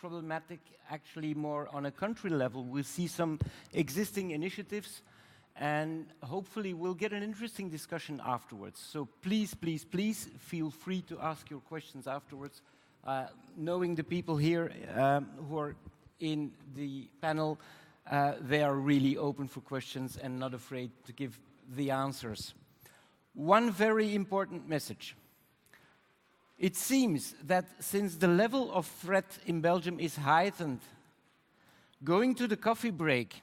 problematic actually more on a country level. We'll see some existing initiatives, and hopefully we'll get an interesting discussion afterwards. So please, please, please feel free to ask your questions afterwards. Knowing the people here who are in the panel, they are really open for questions and not afraid to give the answers. One very important message. It seems that since the level of threat in Belgium is heightened, going to the coffee break,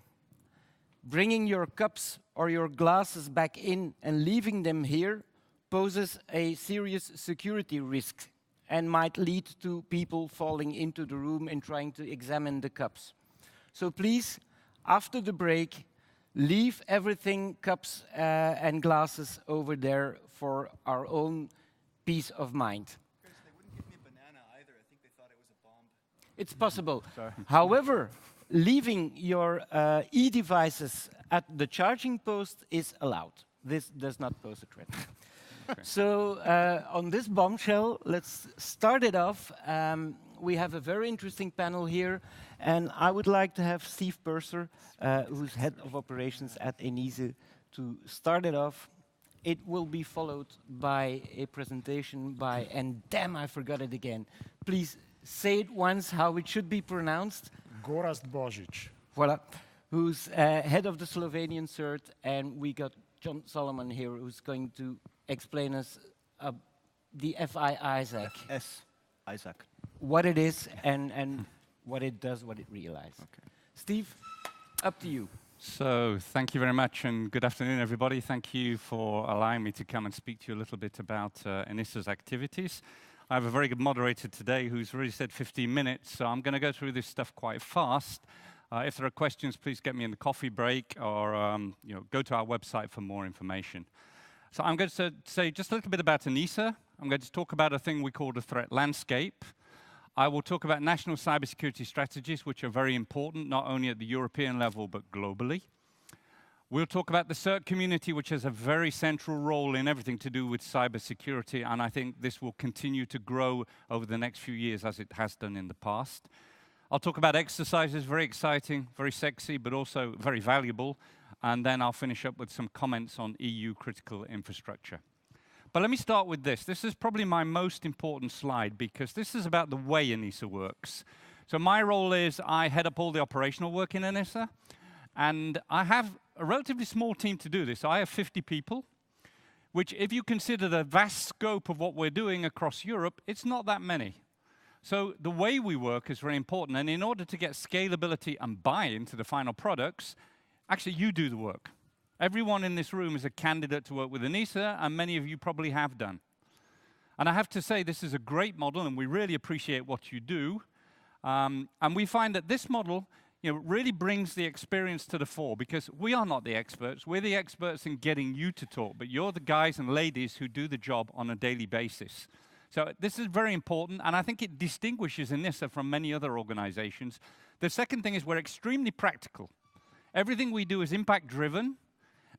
bringing your cups or your glasses back in and leaving them here poses a serious security risk and might lead to people falling into the room and trying to examine the cups. So please, after the break, leave everything, cups and glasses over there for our own peace of mind. Chris, they wouldn't give me a banana either. I think they thought it was a bomb. It's possible. Sorry. However, leaving your e-devices at the charging post is allowed. This does not pose a threat. Okay. So on this bombshell, let's start it off. We have a very interesting panel here, and I would like to have Steve Purser, who's head of operations at ENISA, to start it off. It will be followed by a presentation by, and damn, I forgot it again. Please say it once how it should be pronounced. Gorazd Božič. Voilà. Who's head of the Slovenian CERT, and we got John Salomon here, who's going to explain us the FS-ISAC. FS-ISAC. What it is and what it does, what it realizes. Okay. Steve, up to you. So thank you very much, and good afternoon, everybody. Thank you for allowing me to come and speak to you a little bit about ENISA's activities. I have a very good moderator today who's already said 15 minutes, so I'm going to go through this stuff quite fast. If there are questions, please get me in the coffee break, or go to our website for more information. So I'm going to say just a little bit about ENISA. I'm going to talk about a thing we call the threat landscape. I will talk about national cybersecurity strategies, which are very important, not only at the European level, but globally. We'll talk about the CERT community, which has a very central role in everything to do with cybersecurity, and I think this will continue to grow over the next few years as it has done in the past. I'll talk about exercises, very exciting, very sexy, but also very valuable, and then I'll finish up with some comments on EU critical infrastructure. But let me start with this. This is probably my most important slide because this is about the way ENISA works. So my role is I head up all the operational work in ENISA, and I have a relatively small team to do this. So I have 50 people, which if you consider the vast scope of what we're doing across Europe, it's not that many. So the way we work is very important, and in order to get scalability and buy-in to the final products, actually you do the work. Everyone in this room is a candidate to work with ENISA, and many of you probably have done. And I have to say, this is a great model, and we really appreciate what you do. And we find that this model really brings the experience to the fore, because we are not the experts. We're the experts in getting you to talk, but you're the guys and ladies who do the job on a daily basis. So this is very important, and I think it distinguishes ENISA from many other organizations. The second thing is we're extremely practical. Everything we do is impact-driven,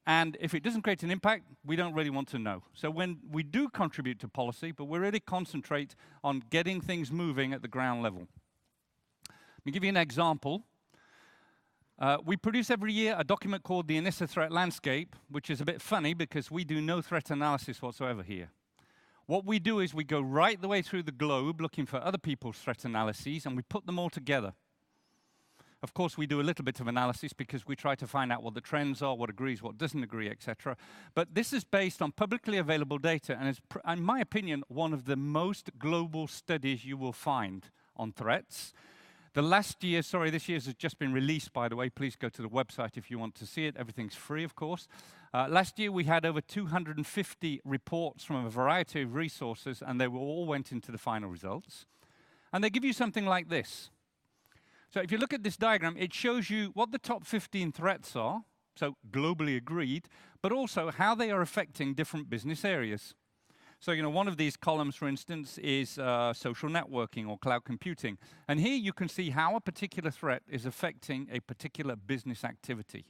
and if it doesn't create an impact, we don't really want to know. So when we do contribute to policy, but we really concentrate on getting things moving at the ground level. Let me give you an example. We produce every year a document called the ENISA Threat Landscape, which is a bit funny because we do no threat analysis whatsoever here. What we do is we go right the way through the globe looking for other people's threat analyses, and we put them all together. Of course, we do a little bit of analysis because we try to find out what the trends are, what agrees, what doesn't agree, etc. But this is based on publicly available data, and is, in my opinion, one of the most global studies you will find on threats. The last year, sorry, this year's has just been released, by the way. Please go to the website if you want to see it. Everything's free, of course. Last year, we had over 250 reports from a variety of resources, and they all went into the final results. And they give you something like this. So if you look at this diagram, it shows you what the top 15 threats are, so globally agreed, but also how they are affecting different business areas. So, one of these columns, for instance, is social networking or cloud computing. And here you can see how a particular threat is affecting a particular business activity.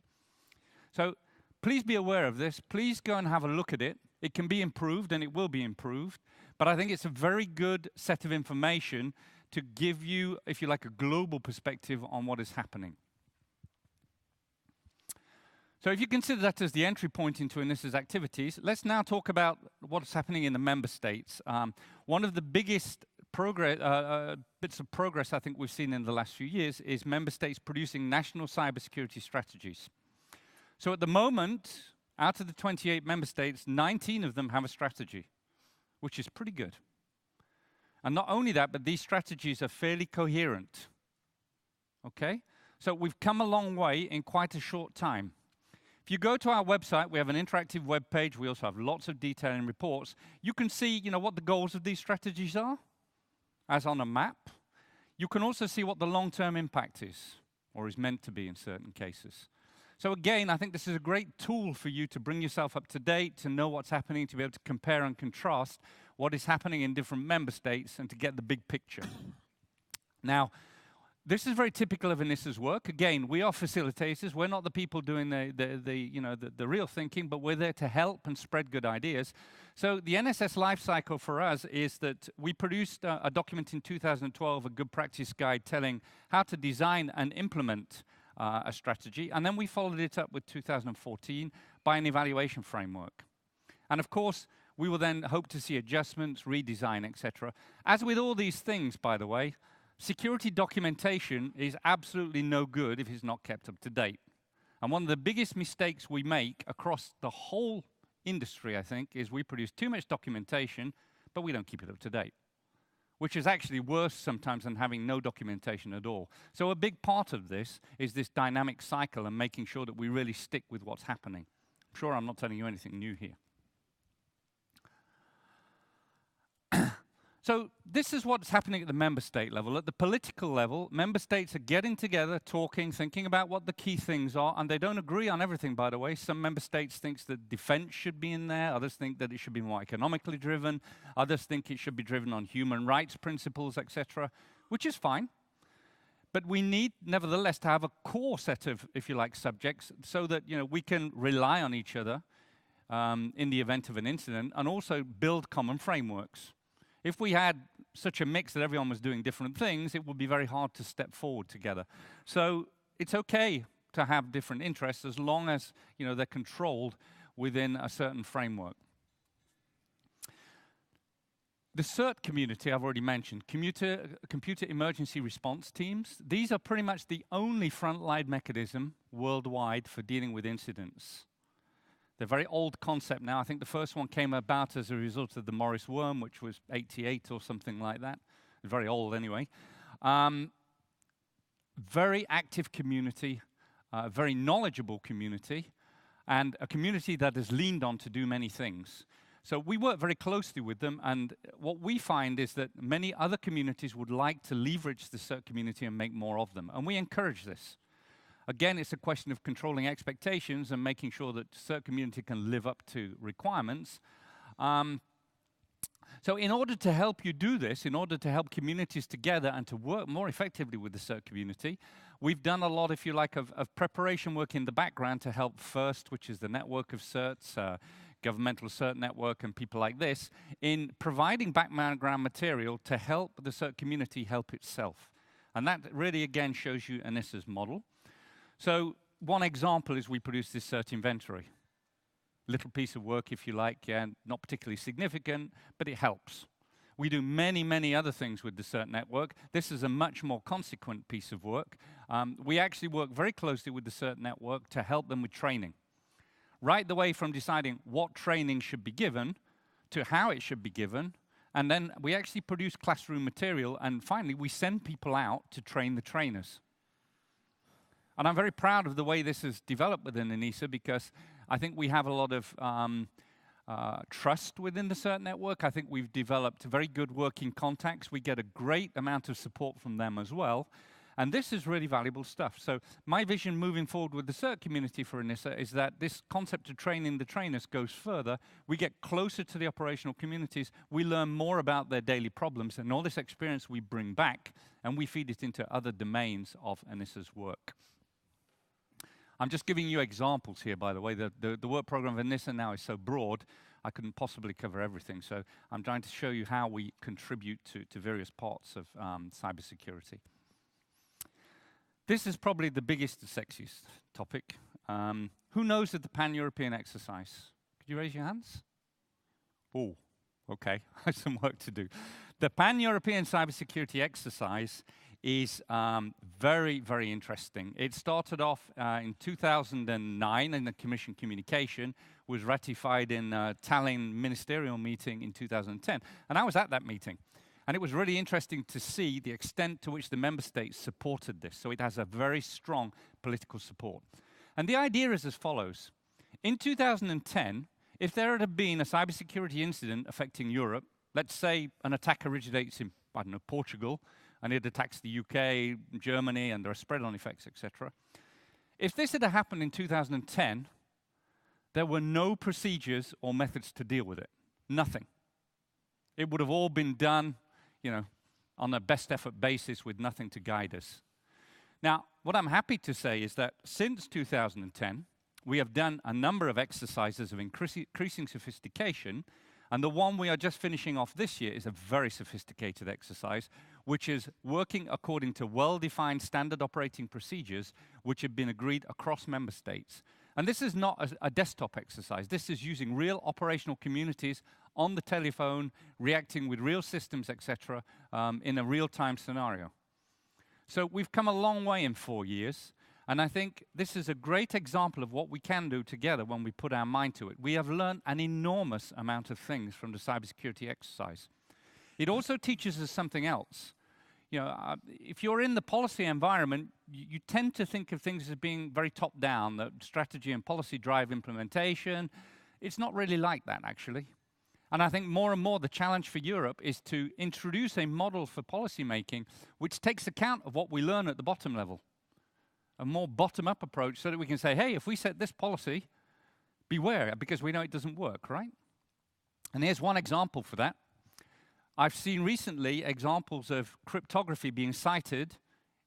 So please be aware of this. Please go and have a look at it. It can be improved, and it will be improved. But I think it's a very good set of information to give you, if you like, a global perspective on what is happening. So if you consider that as the entry point into ENISA's activities, let's now talk about what's happening in the member states. One of the biggest bits of progress I think we've seen in the last few years is member states producing national cybersecurity strategies. So at the moment, out of the 28 member states, 19 of them have a strategy, which is pretty good. And not only that, but these strategies are fairly coherent. Okay? So we've come a long way in quite a short time. If you go to our website, we have an interactive web page. We also have lots of detailing reports. You can see, what the goals of these strategies are, as on a map. You can also see what the long-term impact is, or is meant to be in certain cases. So again, I think this is a great tool for you to bring yourself up to date, to know what's happening, to be able to compare and contrast what is happening in different member states, and to get the big picture. Now, this is very typical of ENISA's work. Again, we are facilitators. We're not the people doing the real thinking, but we're there to help and spread good ideas. So the NSS life cycle for us is that we produced a document in 2012, a good practice guide telling how to design and implement a strategy, and then we followed it up with 2014 by an evaluation framework. And of course, we will then hope to see adjustments, redesign, etc. As with all these things, by the way, security documentation is absolutely no good if it's not kept up to date. And one of the biggest mistakes we make across the whole industry, I think, is we produce too much documentation, but we don't keep it up to date, which is actually worse sometimes than having no documentation at all. So a big part of this is this dynamic cycle and making sure that we really stick with what's happening. I'm sure I'm not telling you anything new here. So this is what's happening at the member state level. At the political level, member states are getting together, talking, thinking about what the key things are, and they don't agree on everything, by the way. Some member states think that defense should be in there, others think that it should be more economically driven, others think it should be driven on human rights principles, etc., which is fine. But we need, nevertheless, to have a core set of, if you like, subjects so that we can rely on each other in the event of an incident, and also build common frameworks. If we had such a mix that everyone was doing different things, it would be very hard to step forward together. So it's okay to have different interests as long as they're controlled within a certain framework. The CERT community I've already mentioned, computer emergency response teams. These are pretty much the only frontline mechanism worldwide for dealing with incidents. They're a very old concept now. I think the first one came about as a result of the Morris worm, which was 88 or something like that. Very old anyway. Very active community, very knowledgeable community, and a community that has leaned on to do many things. So we work very closely with them, and what we find is that many other communities would like to leverage the CERT community and make more of them, and we encourage this. Again, it's a question of controlling expectations and making sure that the CERT community can live up to requirements. So in order to help you do this, in order to help communities together and to work more effectively with the CERT community, we've done a lot, if you like, of preparation work in the background to help FIRST, which is the network of CERTs, governmental CERT network and people like this, in providing background material to help the CERT community help itself. And that really, again, shows you ENISA's model. So one example is we produce this CERT inventory. Little piece of work, if you like, yeah, not particularly significant, but it helps. We do many, many other things with the CERT network. This is a much more consequent piece of work. We actually work very closely with the CERT network to help them with training. Right the way from deciding what training should be given to how it should be given, and then we actually produce classroom material, and finally we send people out to train the trainers. And I'm very proud of the way this has developed within ENISA, because I think we have a lot of trust within the CERT network. I think we've developed very good working contacts. We get a great amount of support from them as well. And this is really valuable stuff. So my vision moving forward with the CERT community for ENISA is that this concept of training the trainers goes further. We get closer to the operational communities. We learn more about their daily problems, and all this experience we bring back, and we feed it into other domains of ENISA's work. I'm just giving you examples here, by the way. The work program of ENISA now is so broad. I couldn't possibly cover everything. So I'm trying to show you how we contribute to various parts of cybersecurity. This is probably the biggest and sexiest topic. Who knows of the Pan-European exercise? Could you raise your hands? Oh, okay, I have some work to do. The Pan-European cybersecurity exercise is very, very interesting. It started off in 2009 in the Commission communication, was ratified in Tallinn ministerial meeting in 2010. And I was at that meeting. And it was really interesting to see the extent to which the member states supported this. So it has a very strong political support. And the idea is as follows. In 2010, if there had been a cybersecurity incident affecting Europe, let's say an attack originates in, I don't know, Portugal, and it attacks the UK, Germany, and there are spread-on effects, etc. If this had happened in 2010, there were no procedures or methods to deal with it. Nothing. It would have all been done, on a best effort basis with nothing to guide us. Now, what I'm happy to say is that since 2010, we have done a number of exercises of increasing sophistication, and the one we are just finishing off this year is a very sophisticated exercise, which is working according to well-defined standard operating procedures which have been agreed across member states. And this is not a desktop exercise. This is using real operational communities on the telephone, reacting with real systems, etc., in a real-time scenario. So we've come a long way in 4 years, and I think this is a great example of what we can do together when we put our mind to it. We have learned an enormous amount of things from the cybersecurity exercise. It also teaches us something else. If you're in the policy environment, you tend to think of things as being very top-down, that strategy and policy drive implementation. It's not really like that, actually. And I think more and more the challenge for Europe is to introduce a model for policy making which takes account of what we learn at the bottom level. A more bottom-up approach so that we can say, hey, if we set this policy, beware, because we know it doesn't work, right? And here's one example for that. I've seen recently examples of cryptography being cited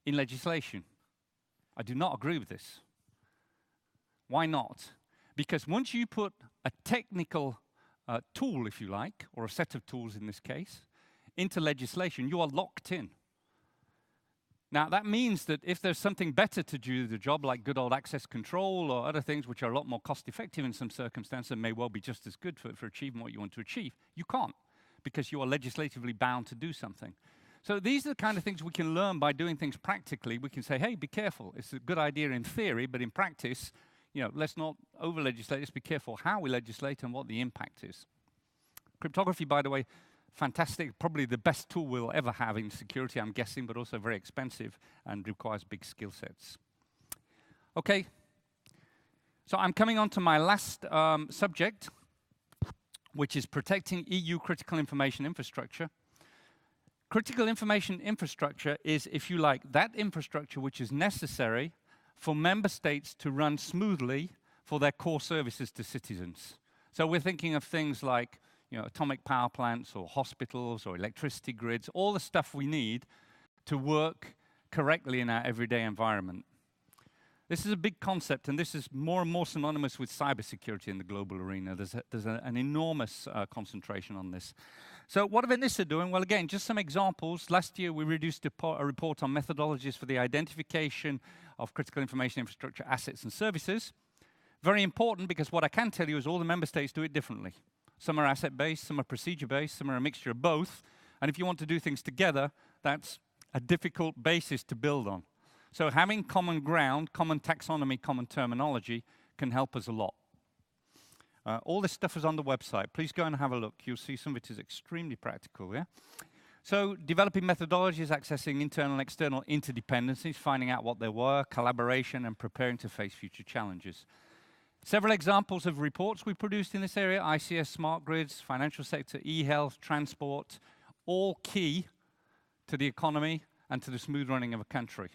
in legislation. I do not agree with this. Why not? Because once you put a technical tool, if you like, or a set of tools in this case, into legislation, you are locked in. Now, that means that if there's something better to do the job, like good old access control or other things which are a lot more cost-effective in some circumstances and may well be just as good for achieving what you want to achieve, you can't, because you are legislatively bound to do something. So these are the kind of things we can learn by doing things practically. We can say, hey, be careful. It's a good idea in theory, but in practice, let's not over-legislate. Let's be careful how we legislate and what the impact is. Cryptography, by the way, fantastic, probably the best tool we'll ever have in security, I'm guessing, but also very expensive and requires big skill sets. Okay, so I'm coming on to my last subject, which is protecting EU critical information infrastructure. Critical information infrastructure is, if you like, that infrastructure which is necessary for member states to run smoothly for their core services to citizens. So we're thinking of things like atomic power plants or hospitals or electricity grids, all the stuff we need to work correctly in our everyday environment. This is a big concept, and this is more and more synonymous with cybersecurity in the global arena. There's an enormous concentration on this. So what are ENISA doing? Well, again, just some examples. Last year, we released a report on methodologies for the identification of critical information infrastructure assets and services. Very important, because what I can tell you is all the member states do it differently. Some are asset-based, some are procedure-based, some are a mixture of both. And if you want to do things together, that's a difficult basis to build on. So having common ground, common taxonomy, common terminology can help us a lot. All this stuff is on the website. Please go and have a look. You'll see some of it is extremely practical, yeah? So developing methodologies, accessing internal and external interdependencies, finding out what they were, collaboration, and preparing to face future challenges. Several examples of reports we produced in this area: ICS, smart grids, financial sector, e-health, transport, all key to the economy and to the smooth running of a country.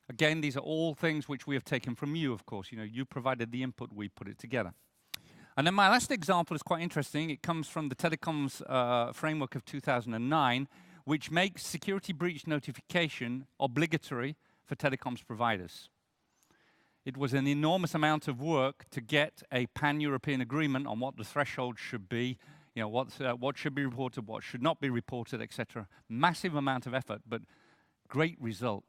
Again, these are all things which we have taken from you, of course. You provided the input, we put it together. And then my last example is quite interesting. It comes from the Telecoms framework of 2009, which makes security breach notification obligatory for telecoms providers. It was an enormous amount of work to get a pan-European agreement on what the threshold should be, you know, what should be reported, what should not be reported, etc. Massive amount of effort, but great result.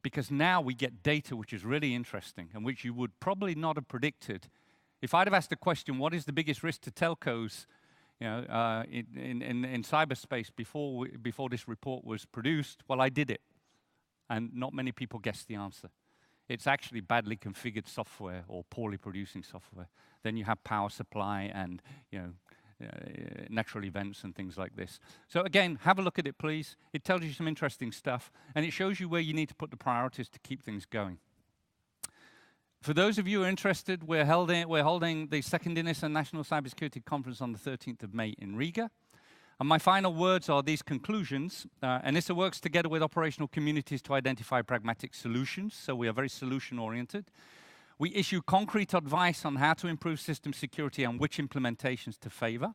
Because now we get data which is really interesting and which you would probably not have predicted. If I'd have asked the question, what is the biggest risk to telcos, you know, in cyberspace before this report was produced, well, I did it. And not many people guessed the answer. It's actually badly configured software or poorly producing software. Then you have power supply and, you know, natural events and things like this. So again, have a look at it, please. It tells you some interesting stuff, and it shows you where you need to put the priorities to keep things going. For those of you who are interested, we're holding the second ENISA National Cybersecurity Conference on the 13th of May in Riga. And my final words are these conclusions. ENISA works together with operational communities to identify pragmatic solutions, so we are very solution-oriented. We issue concrete advice on how to improve system security and which implementations to favor.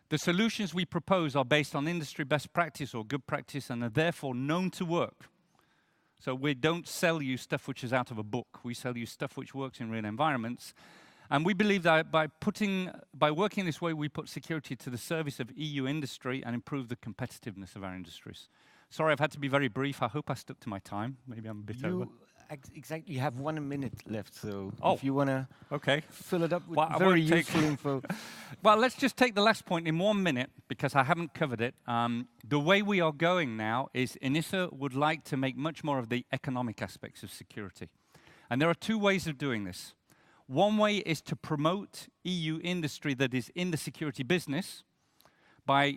The solutions we propose are based on industry best practice or good practice and are therefore known to work. So we don't sell you stuff which is out of a book. We sell you stuff which works in real environments. And we believe that by working this way, we put security to the service of EU industry and improve the competitiveness of our industries. Sorry, I've had to be very brief. I hope I stuck to my time. Maybe I'm a bit over. Exactly, you have 1 minute left, so if you want to fill it up with very useful info. Well, let's just take the last point in 1 minute, because I haven't covered it. The way we are going now is ENISA would like to make much more of the economic aspects of security. And there are 2 ways of doing this. One way is to promote EU industry that is in the security business by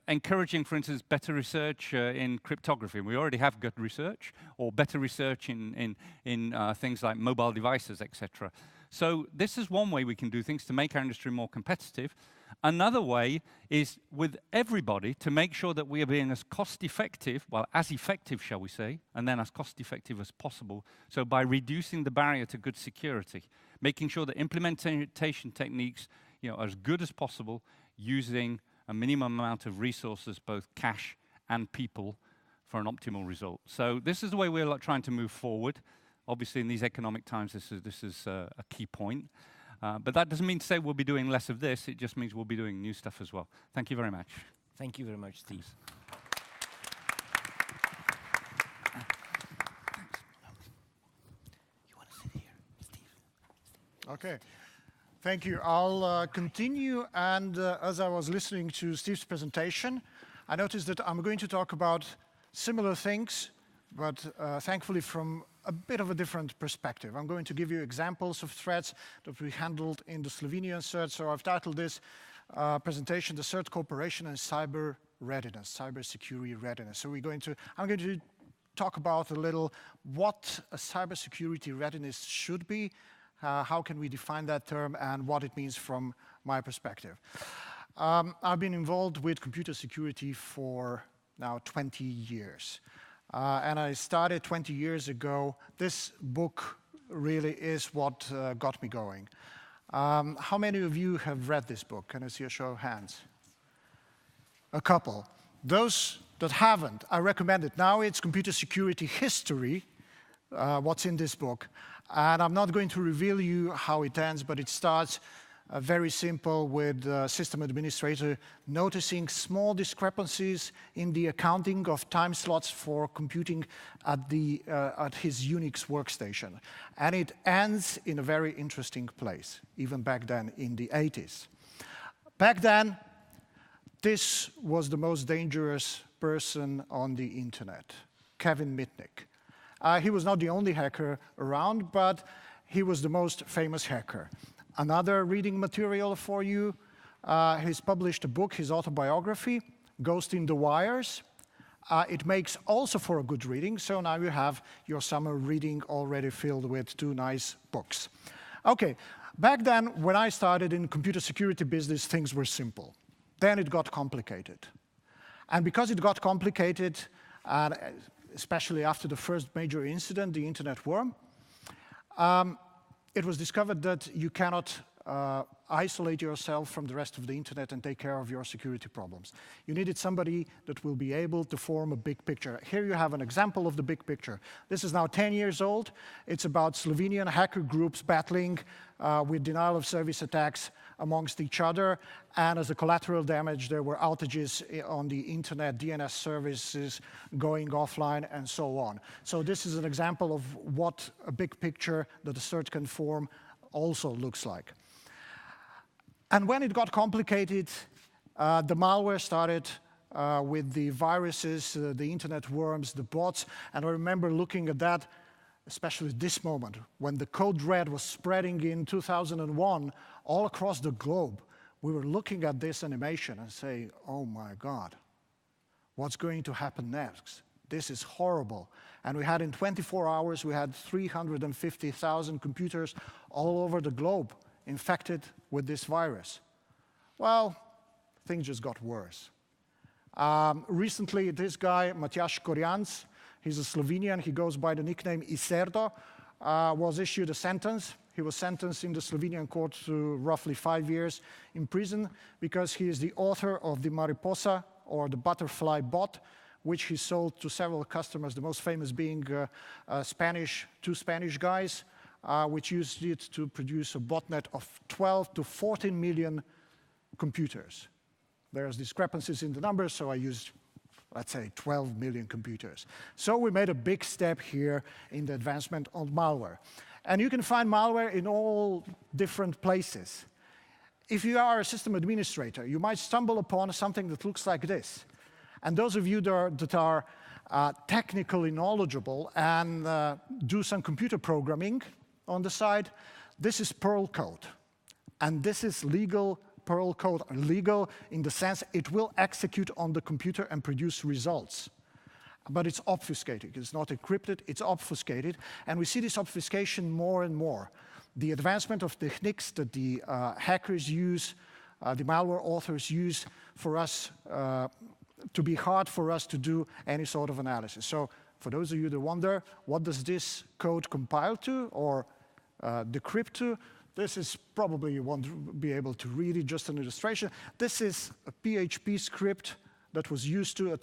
encouraging, for instance, better research in cryptography. We already have good research, or better research in things like mobile devices, etc. So this is one way we can do things to make our industry more competitive. Another way is with everybody to make sure that we are being as cost-effective, well, as effective, shall we say, and then as cost-effective as possible. So by reducing the barrier to good security, making sure that implementation techniques, are as good as possible, using a minimum amount of resources, both cash and people, for an optimal result. So this is the way we're trying to move forward. Obviously, in these economic times, this is a key point. But that doesn't mean to say we'll be doing less of this. It just means we'll be doing new stuff as well. Thank you very much. Thank you very much, Steve. You want to sit here, Steve? Okay. Thank you. I'll continue, and as I was listening to Steve's presentation, I noticed that I'm going to talk about similar things, but thankfully from a bit of a different perspective. I'm going to give you examples of threats that we handled in the Slovenian CERT. So I've titled this presentation, The CERT Cooperation and Cyber Readiness, Cyber Security Readiness. So I'm going to talk about a little what a cyber security readiness should be, how can we define that term, and what it means from my perspective. I've been involved with computer security for now 20 years. And I started 20 years ago. This book really is what got me going. How many of you have read this book? Can I see a show of hands? A couple. Those that haven't, I recommend it. Now it's Computer Security History, what's in this book. And I'm not going to reveal you how it ends, but it starts very simple with the system administrator noticing small discrepancies in the accounting of time slots for computing at his Unix workstation. And it ends in a very interesting place, even back then in the 80s. Back then, this was the most dangerous person on the internet, Kevin Mitnick. He was not the only hacker around, but he was the most famous hacker. Another reading material for you, he's published a book, his autobiography, Ghost in the Wires. It makes also for a good reading, so now you have your summer reading already filled with 2 nice books. Okay, back then when I started in computer security business, things were simple. Then it got complicated. And because it got complicated, especially after the first major incident, the internet worm, it was discovered that you cannot isolate yourself from the rest of the internet and take care of your security problems. You needed somebody that will be able to form a big picture. Here you have an example of the big picture. This is now 10 years old. It's about Slovenian hacker groups battling with denial of service attacks amongst each other, and as a collateral damage there were outages on the internet, DNS services going offline and so on. So this is an example of what a big picture that a CERT can form also looks like. And when it got complicated, the malware started with the viruses, the internet worms, the bots, and I remember looking at that, especially this moment, when the code red was spreading in 2001 all across the globe. We were looking at this animation and saying, oh my God, what's going to happen next? This is horrible. And we had in 24 hours, we had 350,000 computers all over the globe infected with this virus. Well, things just got worse. Recently, this guy, Matjaž Korjanc, he's a Slovenian, he goes by the nickname ICERT, was issued a sentence. He was sentenced in the Slovenian court to roughly 5 years in prison because he is the author of the Mariposa, or the butterfly bot, which he sold to several customers, the most famous being two Spanish guys, which used it to produce a botnet of 12 to 14 million computers. There's discrepancies in the numbers, so I used, let's say, 12 million computers. So we made a big step here in the advancement of malware. And you can find malware in all different places. If you are a system administrator, you might stumble upon something that looks like this. And those of you that are technically knowledgeable and do some computer programming on the side, this is Perl code. And this is legal Perl code. Legal in the sense it will execute on the computer and produce results. But it's obfuscated. It's not encrypted, it's obfuscated. And we see this obfuscation more and more. The advancement of techniques that the hackers use, the malware authors use for us to be hard for us to do any sort of analysis. So for those of you that wonder, what does this code compile to or decrypt to? This is probably, you won't be able to read it, just an illustration. This is a PHP script that was used to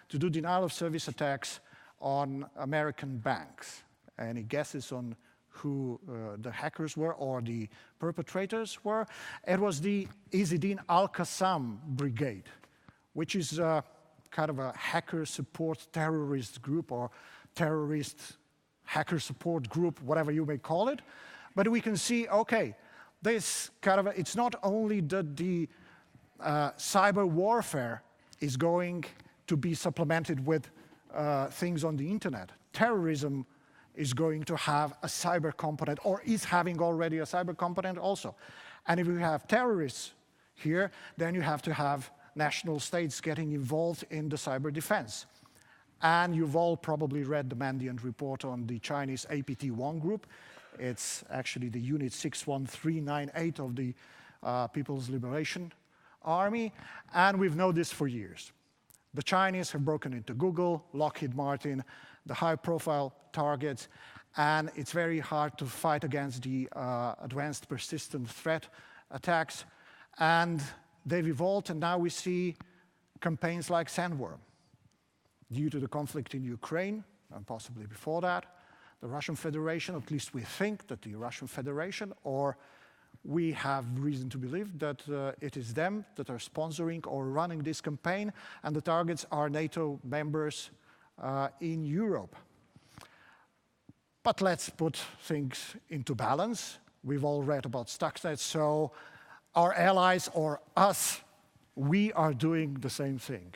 do denial of service attacks on American banks. Any guesses on who the hackers were or the perpetrators were? It was the Izzedine Al-Qassam Brigade, which is kind of a hacker support terrorist group or terrorist hacker support group, whatever you may call it. But we can see, okay, this kind of, it's not only that the cyber warfare is going to be supplemented with things on the internet. Terrorism is going to have a cyber component, or is having already a cyber component also. And if you have terrorists here, then you have to have national states getting involved in the cyber defense. And you've all probably read the Mandiant report on the Chinese APT-1 group. It's actually the unit 61398 of the People's Liberation Army, and we've known this for years. The Chinese have broken into Google, Lockheed Martin, the high-profile targets, and it's very hard to fight against the advanced persistent threat attacks. And they've evolved, and now we see campaigns like Sandworm. Due to the conflict in Ukraine, and possibly before that, the Russian Federation, at least we think that the Russian Federation, or we have reason to believe that it is them that are sponsoring or running this campaign, and the targets are NATO members in Europe. But let's put things into balance. We've all read about Stuxnet, so our allies or us, we are doing the same thing.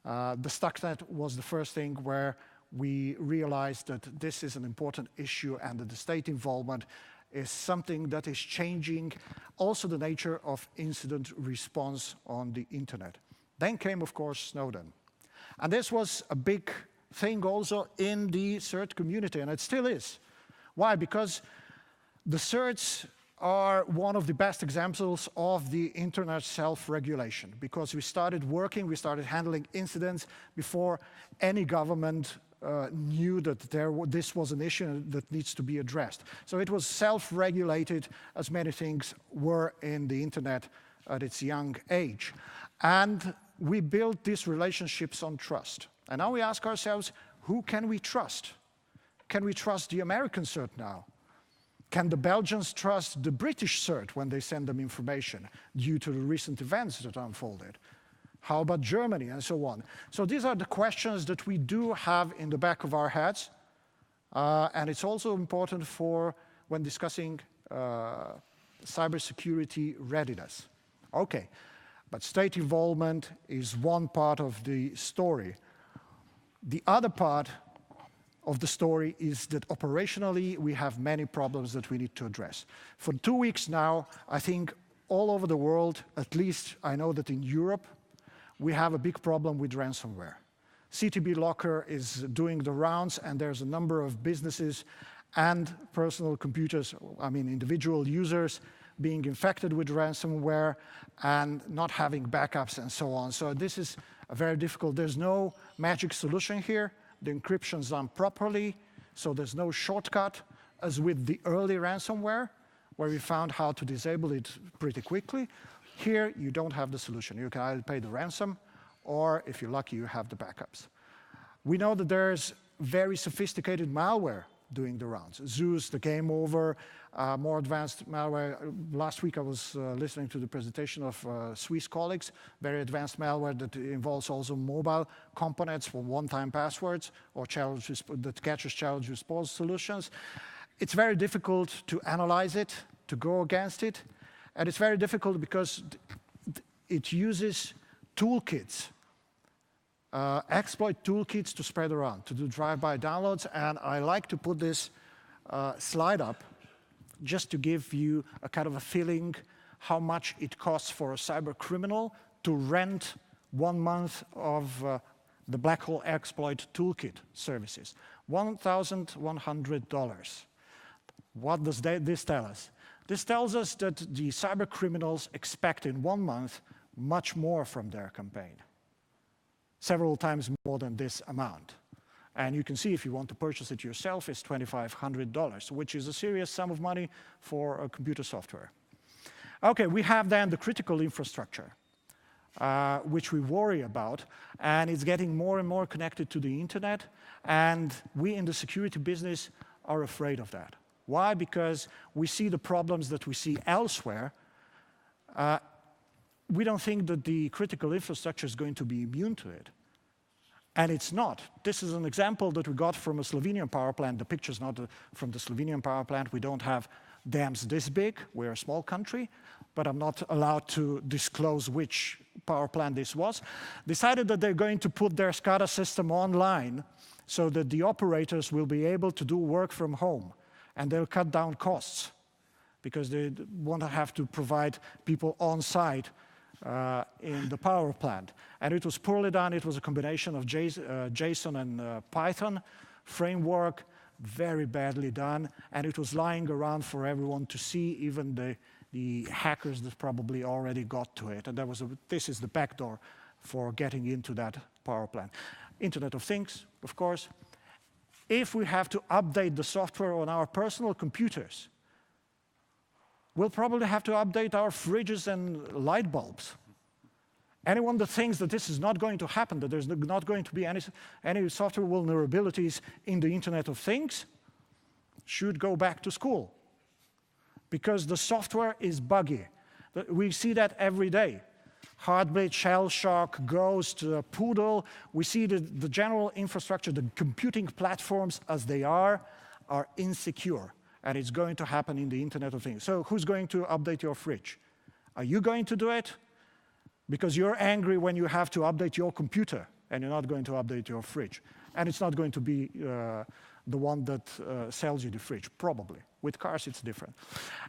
The Stuxnet was the first thing where we realized that this is an important issue and that the state involvement is something that is changing also the nature of incident response on the internet. Then came, of course, Snowden. And this was a big thing also in the CERT community, and it still is. Why? Because the CERTs are one of the best examples of the internet self-regulation, because we started working, we started handling incidents before any government knew that this was an issue that needs to be addressed. So it was self-regulated, as many things were in the internet at its young age. And we built these relationships on trust. And now we ask ourselves, who can we trust? Can we trust the American CERT now? Can the Belgians trust the British CERT when they send them information due to the recent events that unfolded? How about Germany and so on? So these are the questions that we do have in the back of our heads. And it's also important for when discussing cybersecurity readiness. Okay, but state involvement is one part of the story. The other part of the story is that operationally we have many problems that we need to address. For 2 weeks now, I think all over the world, at least I know that in Europe, we have a big problem with ransomware. CTB Locker is doing the rounds, and there's a number of businesses and personal computers, I mean individual users, being infected with ransomware and not having backups and so on. So this is very difficult. There's no magic solution here. The encryption's done properly, so there's no shortcut, as with the early ransomware, where we found how to disable it pretty quickly. Here, you don't have the solution. You can either pay the ransom, or if you're lucky, you have the backups. We know that there's very sophisticated malware doing the rounds. Zeus, the Game Over, more advanced malware. Last week I was listening to the presentation of Swiss colleagues, very advanced malware that involves also mobile components for one-time passwords or that catches challenge response solutions. It's very difficult to analyze it, to go against it, and it's very difficult because it uses toolkits, exploit toolkits to spread around, to do drive-by downloads. And I like to put this slide up just to give you a kind of a feeling how much it costs for a cyber criminal to rent 1 month of the black hole exploit toolkit services. $1,100. What does this tell us? This tells us that the cyber criminals expect in 1 month much more from their campaign, several times more than this amount. And you can see if you want to purchase it yourself, it's $2,500, which is a serious sum of money for computer software. Okay, we have then the critical infrastructure, which we worry about, and it's getting more and more connected to the internet, and we in the security business are afraid of that. Why? Because we see the problems that we see elsewhere. We don't think that the critical infrastructure is going to be immune to it. And it's not. This is an example that we got from a Slovenian power plant. The picture's not from the Slovenian power plant. We don't have dams this big. We're a small country, but I'm not allowed to disclose which power plant this was. Decided that they're going to put their SCADA system online so that the operators will be able to do work from home. And they'll cut down costs because they won't have to provide people on site in the power plant. And it was poorly done. It was a combination of JSON and Python framework, very badly done. And it was lying around for everyone to see, even the hackers that probably already got to it. And this is the backdoor for getting into that power plant. Internet of Things, of course. If we have to update the software on our personal computers, we'll probably have to update our fridges and light bulbs. Anyone that thinks that this is not going to happen, that there's not going to be any software vulnerabilities in the Internet of Things, should go back to school. Because the software is buggy. We see that every day. Heartbleed, Shell Shock, Ghost, Poodle. We see the general infrastructure, the computing platforms as they are insecure. And it's going to happen in the Internet of Things. So who's going to update your fridge? Are you going to do it? Because you're angry when you have to update your computer and you're not going to update your fridge. And it's not going to be the one that sells you the fridge, probably. With cars, it's different.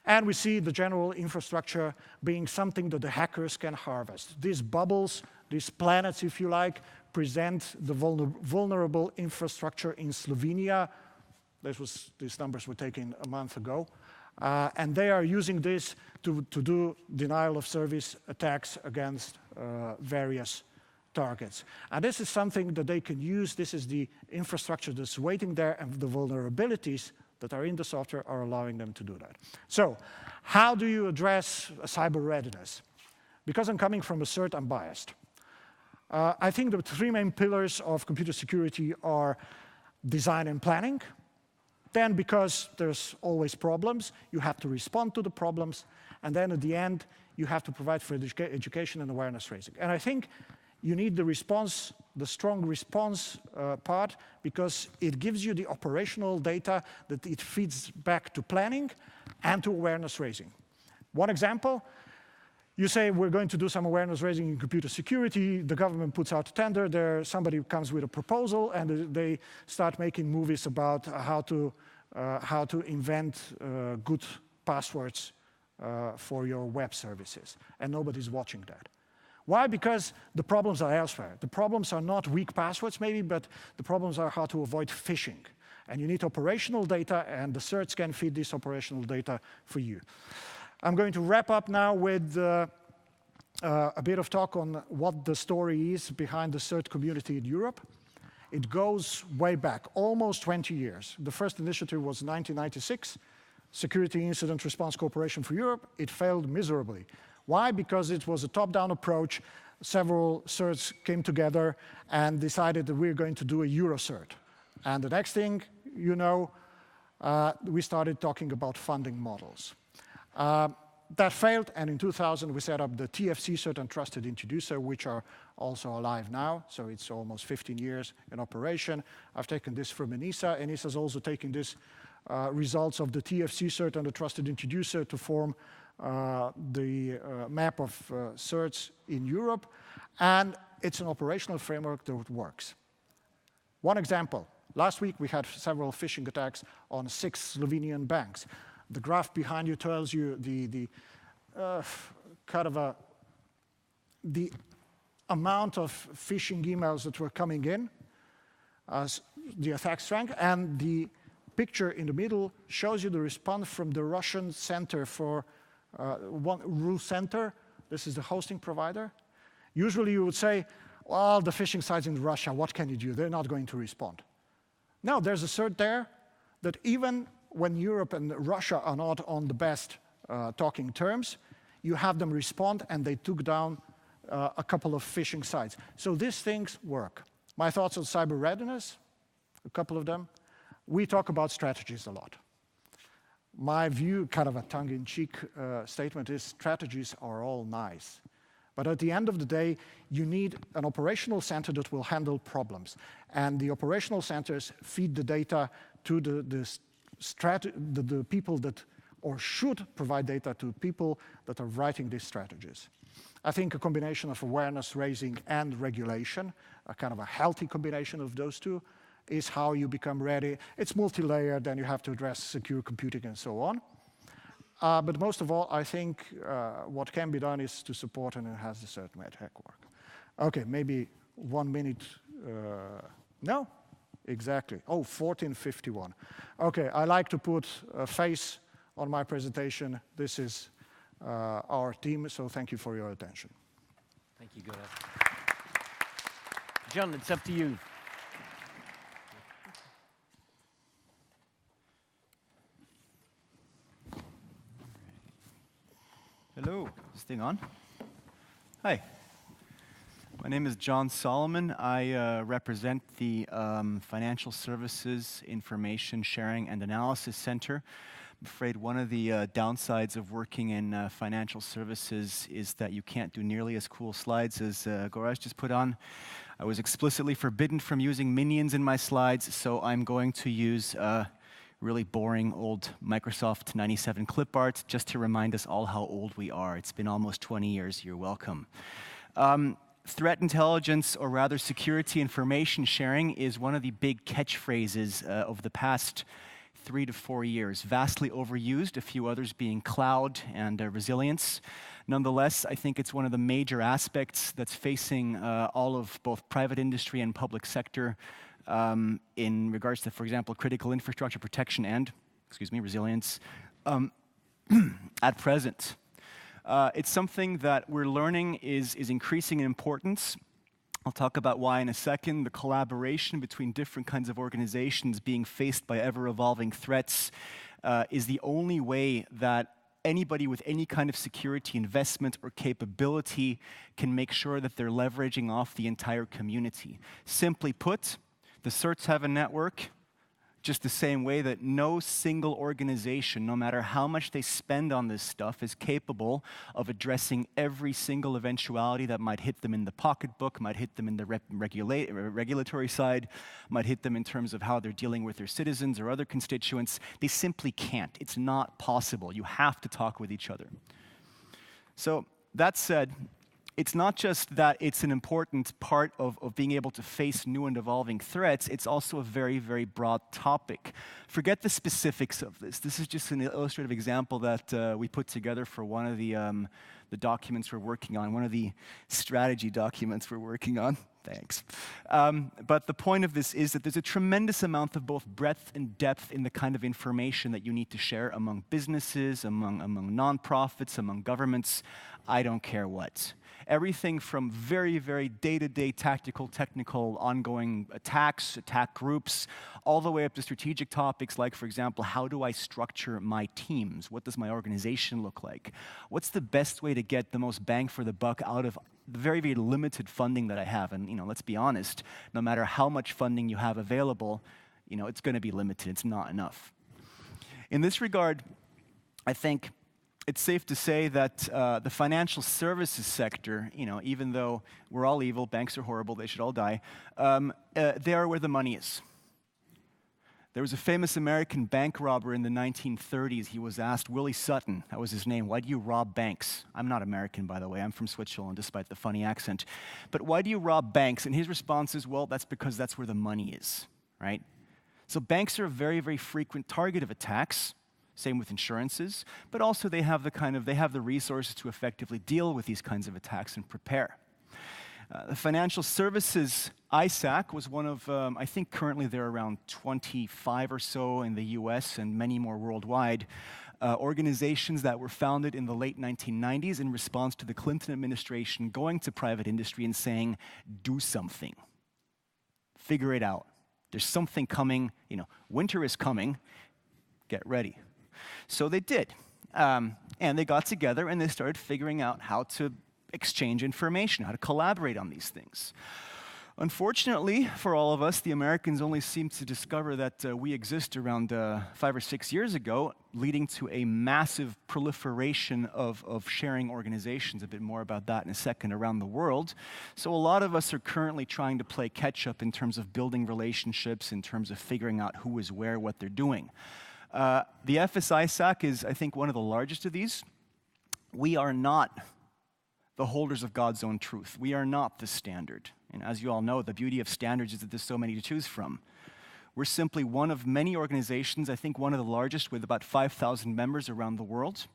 And we see the general infrastructure being something that the hackers can harvest. These bubbles, these planets, if you like, present the vulnerable infrastructure in Slovenia. These numbers were taken a month ago. And they are using this to do denial of service attacks against various targets. And this is something that they can use. This is the infrastructure that's waiting there, and the vulnerabilities that are in the software are allowing them to do that. So how do you address cyber readiness? Because I'm coming from a CERT, I'm biased. I think the three main pillars of computer security are design and planning. Then, because there's always problems, you have to respond to the problems. And then at the end, you have to provide for education and awareness raising. And I think you need the response, the strong response part, because it gives you the operational data that it feeds back to planning and to awareness raising. One example, you say we're going to do some awareness raising in computer security, the government puts out a tender, there somebody comes with a proposal, and they start making movies about how to invent good passwords for your web services, and nobody's watching that. Why? Because the problems are elsewhere. The problems are not weak passwords maybe, but the problems are how to avoid phishing. And you need operational data, and the CERTs can feed this operational data for you. I'm going to wrap up now with a bit of talk on what the story is behind the CERT community in Europe. It goes way back, almost 20 years. The first initiative was 1996, Security Incident Response Cooperation for Europe. It failed miserably. Why? Because it was a top-down approach. Several CERTs came together and decided that we're going to do a Euro CERT. And the next thing you know, we started talking about funding models. That failed, and in 2000 we set up the TFC-CERT and Trusted Introducer, which are also alive now, so it's almost 15 years in operation. I've taken this from ENISA. ENISA is also taking this results of the TFC-CERT and the Trusted Introducer to form the map of CERTs in Europe, and it's an operational framework that works. One example, last week we had several phishing attacks on 6 Slovenian banks. The graph behind you tells you the amount of phishing emails that were coming in, the attack strength, and the picture in the middle shows you the response from the Russian center for RU Center. This is the hosting provider. Usually you would say, well, the phishing site's in Russia, what can you do? They're not going to respond. Now, there's a CERT there that even when Europe and Russia are not on the best talking terms, you have them respond, and they took down a couple of phishing sites. So these things work. My thoughts on cyber readiness, a couple of them. We talk about strategies a lot. My view, kind of a tongue-in-cheek statement, is strategies are all nice. But at the end of the day, you need an operational center that will handle problems. And the operational centers feed the data to the people that, or should provide data to people that are writing these strategies. I think a combination of awareness raising and regulation, a kind of a healthy combination of those two, is how you become ready. It's multi-layered, then you have to address secure computing and so on. But most of all, I think what can be done is to support and enhance the CERT network. Okay, maybe 1 minute. No? Exactly. Oh, 1451. Okay, I like to put a face on my presentation. This is our team, so thank you for your attention. Thank you, Gorazd. John, it's up to you. Hello, is this thing on? Hi, my name is John Salomon. I represent the Financial Services Information Sharing and Analysis Center. I'm afraid one of the downsides of working in financial services is that you can't do nearly as cool slides as Gorazd just put on. I was explicitly forbidden from using minions in my slides, so I'm going to use really boring old Microsoft 97 clip art just to remind us all how old we are. It's been almost 20 years. You're welcome. Threat intelligence, or rather security information sharing, is one of the big catchphrases of the past 3 to 4 years. Vastly overused, a few others being cloud and resilience. Nonetheless, I think it's one of the major aspects that's facing all of both private industry and public sector in regards to, for example, critical infrastructure protection and, resilience at present. It's something that we're learning is increasing in importance. I'll talk about why in a second. The collaboration between different kinds of organizations being faced by ever-evolving threats is the only way that anybody with any kind of security investment or capability can make sure that they're leveraging off the entire community. Simply put, the CERTs have a network, just the same way that no single organization, no matter how much they spend on this stuff, is capable of addressing every single eventuality that might hit them in the pocketbook, might hit them in the regulatory side, might hit them in terms of how they're dealing with their citizens or other constituents. They simply can't. It's not possible. You have to talk with each other. So that said, it's not just that it's an important part of being able to face new and evolving threats, it's also a very, very broad topic. Forget the specifics of this. This is just an illustrative example that we put together for one of the documents we're working on, one of the strategy documents we're working on. Thanks. But the point of this is that there's a tremendous amount of both breadth and depth in the kind of information that you need to share among businesses, among nonprofits, among governments, I don't care what. Everything from very, very day-to-day tactical, technical, ongoing attacks, attack groups, all the way up to strategic topics like, for example, how do I structure my teams? What does my organization look like? What's the best way to get the most bang for the buck out of the very, very limited funding that I have? And, let's be honest, no matter how much funding you have available, it's going to be limited. It's not enough. In this regard, I think it's safe to say that the financial services sector, even though we're all evil, banks are horrible, they should all die, they are where the money is. There was a famous American bank robber in the 1930s. He was asked, Willie Sutton, that was his name, why do you rob banks? I'm not American, by the way. I'm from Switzerland, despite the funny accent. But why do you rob banks? And his response is, well, that's because that's where the money is, right? So banks are a very, very frequent target of attacks. Same with insurances, but also they have the resources to effectively deal with these kinds of attacks and prepare. The financial services ISAC was one of, I think currently there are around 25 or so in the US and many more worldwide, organizations that were founded in the late 1990s in response to the Clinton administration going to private industry and saying, do something, figure it out. There's something coming, winter is coming, get ready. So they did, and they got together and they started figuring out how to exchange information, how to collaborate on these things. Unfortunately, for all of us, the Americans only seemed to discover that we exist around 5 or 6 years ago, leading to a massive proliferation of sharing organizations. A bit more about that in a second around the world. So a lot of us are currently trying to play catch-up in terms of building relationships, in terms of figuring out who is where, what they're doing. The FS-ISAC is, I think, one of the largest of these. We are not the holders of God's own truth. We are not the standard. And as you all know, the beauty of standards is that there's so many to choose from. We're simply one of many organizations, I think one of the largest with about 5,000 members around the world,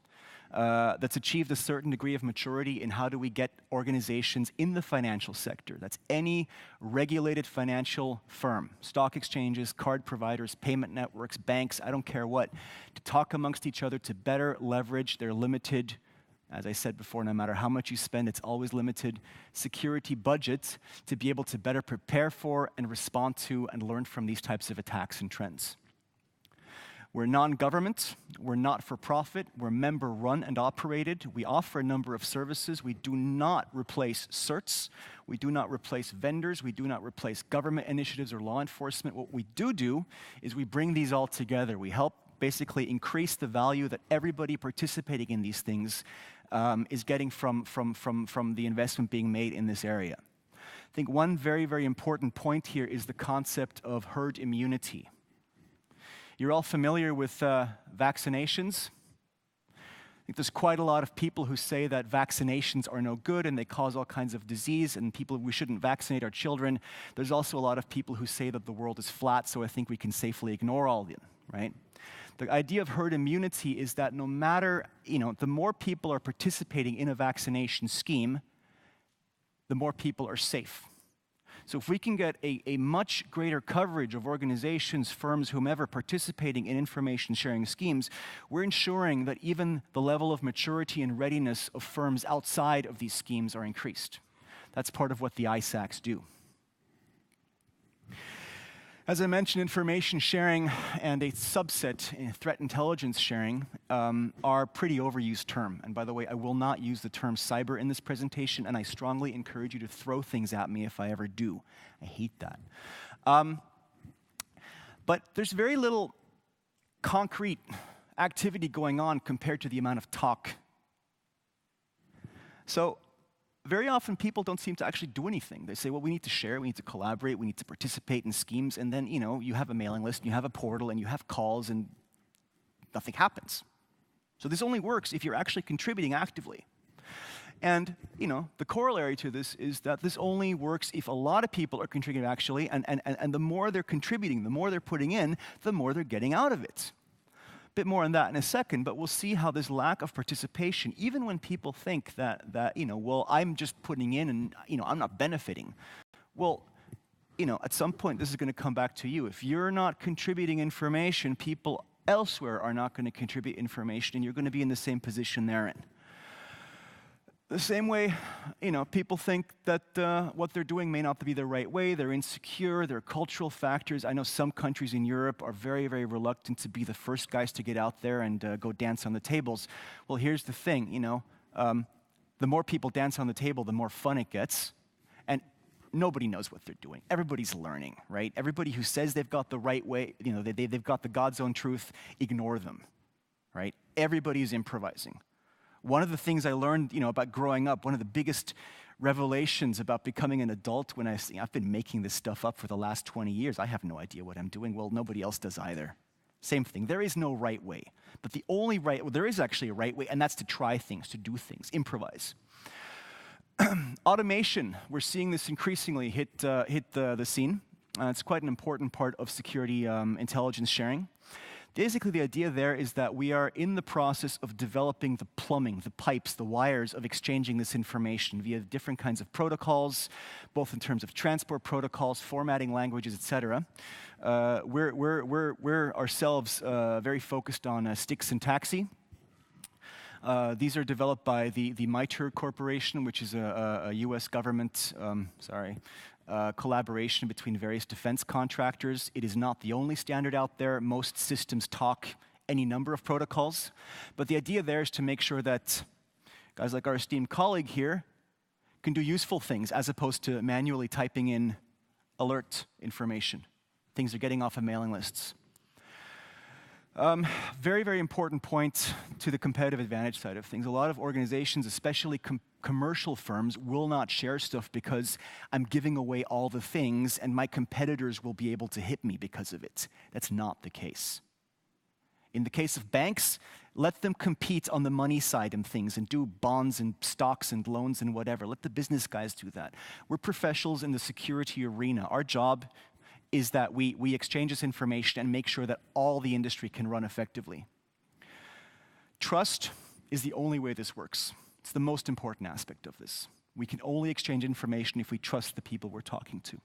that's achieved a certain degree of maturity in how do we get organizations in the financial sector. That's any regulated financial firm, stock exchanges, card providers, payment networks, banks, I don't care what, to talk amongst each other to better leverage their limited, as I said before, no matter how much you spend, it's always limited, security budgets to be able to better prepare for and respond to and learn from these types of attacks and trends. We're non-government, we're not-for-profit, we're member-run and operated. We offer a number of services. We do not replace CERTs. We do not replace vendors. We do not replace government initiatives or law enforcement. What we do is we bring these all together. We help basically increase the value that everybody participating in these things is getting from the investment being made in this area. I think one very, very important point here is the concept of herd immunity. You're all familiar with vaccinations. I think there's quite a lot of people who say that vaccinations are no good and they cause all kinds of disease and we shouldn't vaccinate our children. There's also a lot of people who say that the world is flat, so I think we can safely ignore all of them, right? The idea of herd immunity is that no matter, the more people are participating in a vaccination scheme, the more people are safe. So if we can get a much greater coverage of organizations, firms, whomever participating in information sharing schemes, we're ensuring that even the level of maturity and readiness of firms outside of these schemes are increased. That's part of what the ISACs do. As I mentioned, information sharing and a subset in threat intelligence sharing are pretty overused term. And by the way, I will not use the term cyber in this presentation, and I strongly encourage you to throw things at me if I ever do. I hate that. But there's very little concrete activity going on compared to the amount of talk. So very often people don't seem to actually do anything. They say, well, we need to share, we need to collaborate, we need to participate in schemes, and then, you know, you have a mailing list, and you have a portal, and you have calls, and nothing happens. So this only works if you're actually contributing actively. And, you know, the corollary to this is that this only works if a lot of people are contributing actually, and the more they're contributing, the more they're putting in, the more they're getting out of it. Bit more on that in a second, but we'll see how this lack of participation, even when people think that you know, well, I'm just putting in and, you know, I'm not benefiting. Well, you know, at some point this is going to come back to you. If you're not contributing information, people elsewhere are not going to contribute information, and you're going to be in the same position they're in. The same way, you know, people think that what they're doing may not be the right way, they're insecure, there are cultural factors. I know some countries in Europe are very, very reluctant to be the first guys to get out there and go dance on the tables. Well, here's the thing, you know, the more people dance on the table, the more fun it gets. And nobody knows what they're doing. Everybody's learning, right? Everybody who says they've got the right way, you know, they've got the God's own truth, ignore them, right? Everybody's improvising. One of the things I learned, you know, about growing up, one of the biggest revelations about becoming an adult when I've been making this stuff up for the last 20 years. I have no idea what I'm doing. Well, nobody else does either. Same thing. There is no right way. But the only right, well, there is actually a right way, and that's to try things, to do things, improvise. Automation, we're seeing this increasingly hit the scene. It's quite an important part of security intelligence sharing. Basically, the idea there is that we are in the process of developing the plumbing, the pipes, the wires of exchanging this information via different kinds of protocols, both in terms of transport protocols, formatting languages, etc. We're ourselves very focused on STIX and TAXI. These are developed by the MITRE Corporation, which is a US government, collaboration between various defense contractors. It is not the only standard out there. Most systems talk any number of protocols. But the idea there is to make sure that guys like our esteemed colleague here can do useful things as opposed to manually typing in alert information. Things are getting off of mailing lists. Very, very important point to the competitive advantage side of things. A lot of organizations, especially commercial firms, will not share stuff because I'm giving away all the things and my competitors will be able to hit me because of it. That's not the case. In the case of banks, let them compete on the money side of things and do bonds and stocks and loans and whatever. Let the business guys do that. We're professionals in the security arena. Our job is that we exchange this information and make sure that all the industry can run effectively. Trust is the only way this works. It's the most important aspect of this. We can only exchange information if we trust the people we're talking to.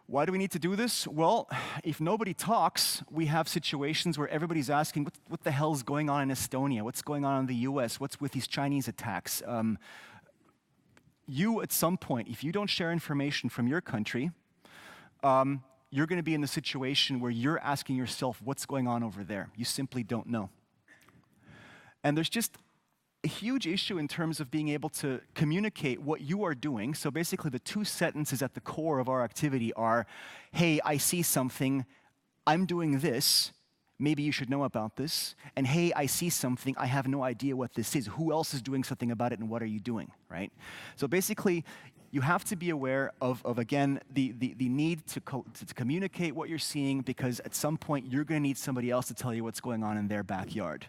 Why do we need to do this? Well, if nobody talks, we have situations where everybody's asking, what the hell is going on in Estonia? What's going on in the US? What's with these Chinese attacks? You, at some point, if you don't share information from your country, you're going to be in the situation where you're asking yourself, what's going on over there? You simply don't know. And there's just a huge issue in terms of being able to communicate what you are doing. So basically, the two sentences at the core of our activity are, hey, I see something, I'm doing this, maybe you should know about this, and hey, I see something, I have no idea what this is. Who else is doing something about it, and what are you doing, right? So basically, you have to be aware of again, the need to communicate what you're seeing, because at some point, you're going to need somebody else to tell you what's going on in their backyard.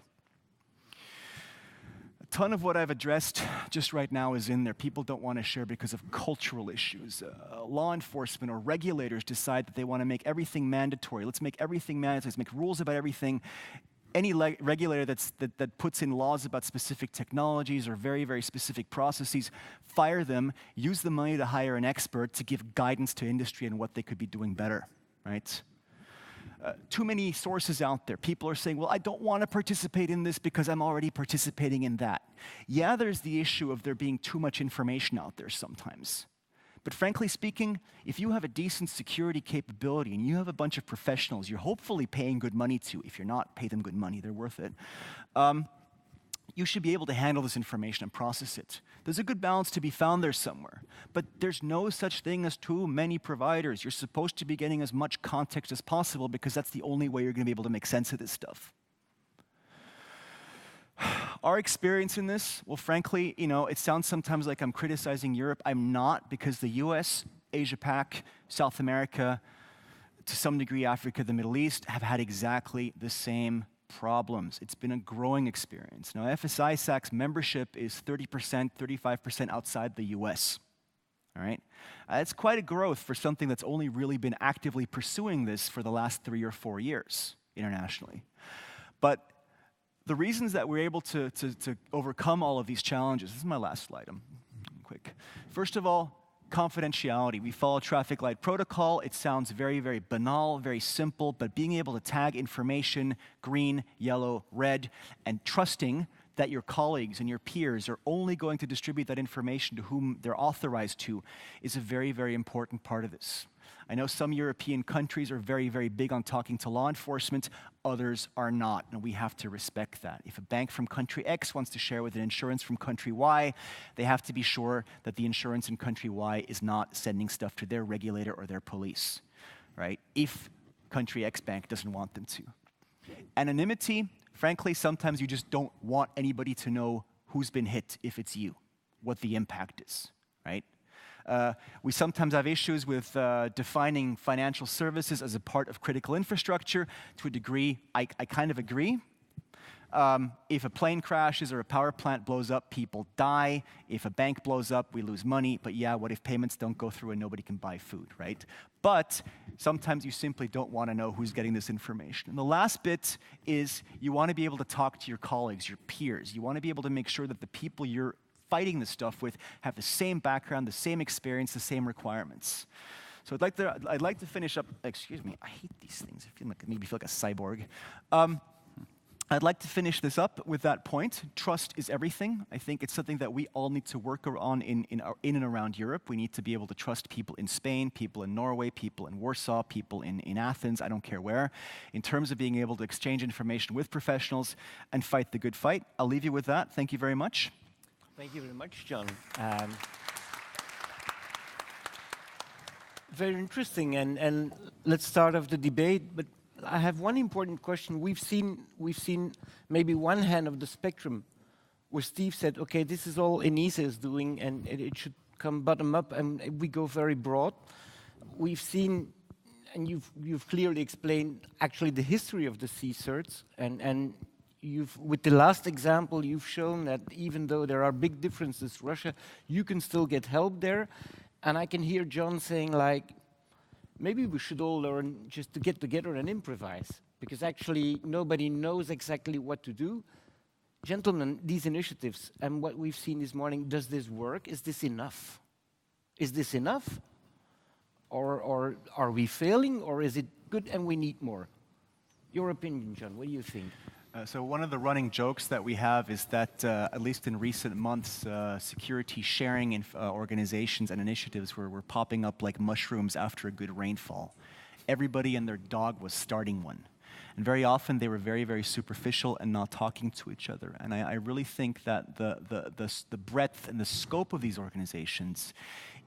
A ton of what I've addressed just right now is in there. People don't want to share because of cultural issues. Law enforcement or regulators decide that they want to make everything mandatory. Let's make everything mandatory. Let's make rules about everything. Any regulator that puts in laws about specific technologies or very, very specific processes, fire them, use the money to hire an expert to give guidance to industry on what they could be doing better, right? too many sources out there. People are saying, well, I don't want to participate in this because I'm already participating in that. Yeah, there's the issue of there being too much information out there sometimes. But frankly speaking, if you have a decent security capability and you have a bunch of professionals you're hopefully paying good money to, if you're not, pay them good money, they're worth it, you should be able to handle this information and process it. There's a good balance to be found there somewhere. But there's no such thing as too many providers. You're supposed to be getting as much context as possible because that's the only way you're going to be able to make sense of this stuff. Our experience in this, well, frankly, it sounds sometimes like I'm criticizing Europe. I'm not, because the US, Asia-Pac, South America, to some degree Africa, the Middle East, have had exactly the same problems. It's been a growing experience. Now, FS-ISAC's membership is 30%, 35% outside the US. All right? It's quite a growth for something that's only really been actively pursuing this for the last 3 or 4 years internationally. But the reasons that we're able to overcome all of these challenges, this is my last slide, I'm quick. First of all, confidentiality. We follow traffic light protocol. It sounds very, very banal, very simple, but being able to tag information green, yellow, red, and trusting that your colleagues and your peers are only going to distribute that information to whom they're authorized to is a very, very important part of this. I know some European countries are very, very big on talking to law enforcement. Others are not, and we have to respect that. If a bank from country X wants to share with an insurance from country Y, they have to be sure that the insurance in country Y is not sending stuff to their regulator or their police, right? If country X bank doesn't want them to. Anonymity, frankly, sometimes you just don't want anybody to know who's been hit if it's you, what the impact is, right? We sometimes have issues with defining financial services as a part of critical infrastructure. To a degree, I kind of agree. If a plane crashes or a power plant blows up, people die. If a bank blows up, we lose money. But yeah, what if payments don't go through and nobody can buy food, right? But sometimes you simply don't want to know who's getting this information. And the last bit is you want to be able to talk to your colleagues, your peers. You want to be able to make sure that the people you're fighting this stuff with have the same background, the same experience, the same requirements. So I'd like to finish up. Excuse me, I hate these things. I make me feel like a cyborg. I'd like to finish this up with that point. Trust is everything. I think it's something that we all need to work on in and around Europe. We need to be able to trust people in Spain, people in Norway, people in Warsaw, people in Athens, I don't care where, in terms of being able to exchange information with professionals and fight the good fight. I'll leave you with that. Thank you very much. Thank you very much, John. Very interesting, and let's start off the debate. But I have one important question. We've seen maybe one hand of the spectrum, where Steve said, "Okay, this is all ENISA is doing, and it should come bottom up," and we go very broad. We've seen, and you've clearly explained actually the history of the CERTs, and with the last example, you've shown that even though there are big differences, Russia, you can still get help there. And I can hear John saying, like, maybe we should all learn just to get together and improvise, because actually nobody knows exactly what to do. Gentlemen, these initiatives and what we've seen this morning, does this work? Is this enough? Is this enough? Or are we failing, or is it good and we need more? Your opinion, John, what do you think? So one of the running jokes that we have is that, at least in recent months, security sharing organizations and initiatives were popping up like mushrooms after a good rainfall. Everybody and their dog was starting one. And very often they were very, very superficial and not talking to each other. And I really think that the breadth and the scope of these organizations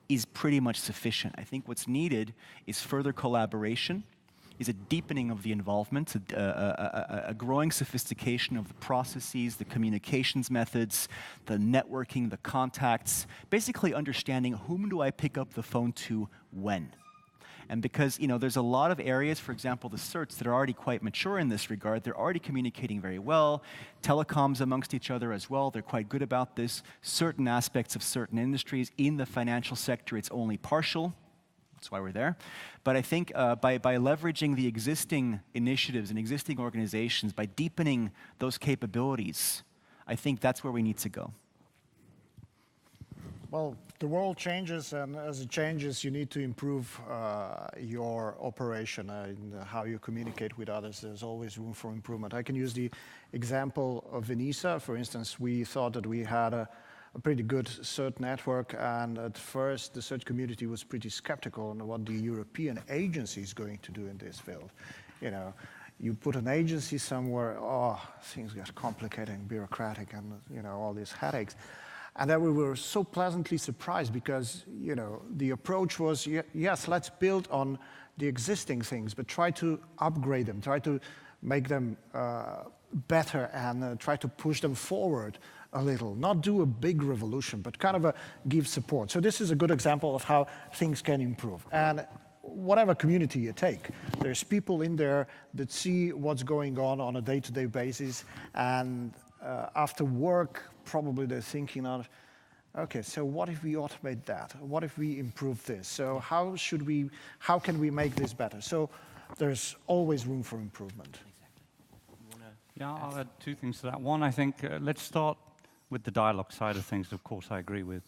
is pretty much sufficient. I think what's needed is further collaboration, is a deepening of the involvement, a growing sophistication of the processes, the communications methods, the networking, the contacts, basically understanding whom do I pick up the phone to when. And because there's a lot of areas, for example, the CERTs, that are already quite mature in this regard. They're already communicating very well. Telecoms amongst each other as well, they're quite good about this. Certain aspects of certain industries, in the financial sector, it's only partial. That's why we're there. But I think by leveraging the existing initiatives and existing organizations, by deepening those capabilities, I think that's where we need to go. Well, the world changes, and as it changes, you need to improve your operation and how you communicate with others. There's always room for improvement. I can use the example of ENISA. For instance, we thought that we had a pretty good CERT network, and at first the CERT community was pretty skeptical on what the European agency is going to do in this field. You know, you put an agency somewhere, oh, things get complicated and bureaucratic, and you know, all these headaches. And then we were so pleasantly surprised because, you know, the approach was, yes, let's build on the existing things, but try to upgrade them, try to make them better, and try to push them forward a little. Not do a big revolution, but kind of give support. So this is a good example of how things can improve. And whatever community you take, there's people in there that see what's going on a day-to-day basis, and after work, probably they're thinking of, okay, so what if we automate that? What if we improve this? So how can we make this better? So there's always room for improvement. Yeah, I'll add two things to that. One, I think, let's start with the dialogue side of things. Of course, I agree with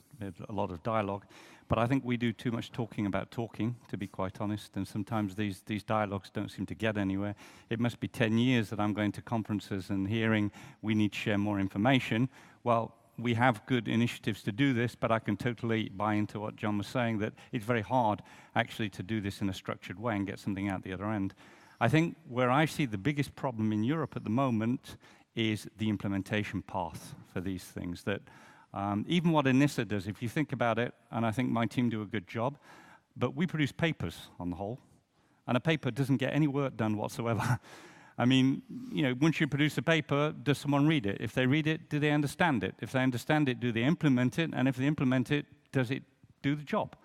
a lot of dialogue, but I think we do too much talking about talking, to be quite honest, and sometimes these dialogues don't seem to get anywhere. It must be 10 years that I'm going to conferences and hearing we need to share more information. Well, we have good initiatives to do this, but I can totally buy into what John was saying, that it's very hard actually to do this in a structured way and get something out the other end. I think where I see the biggest problem in Europe at the moment is the implementation path for these things. That even what ENISA does, if you think about it, and I think my team do a good job, but we produce papers on the whole, and a paper doesn't get any work done whatsoever. I mean, you know, once you produce a paper, does someone read it? If they read it, do they understand it? If they understand it, do they implement it? And if they implement it, does it do the job?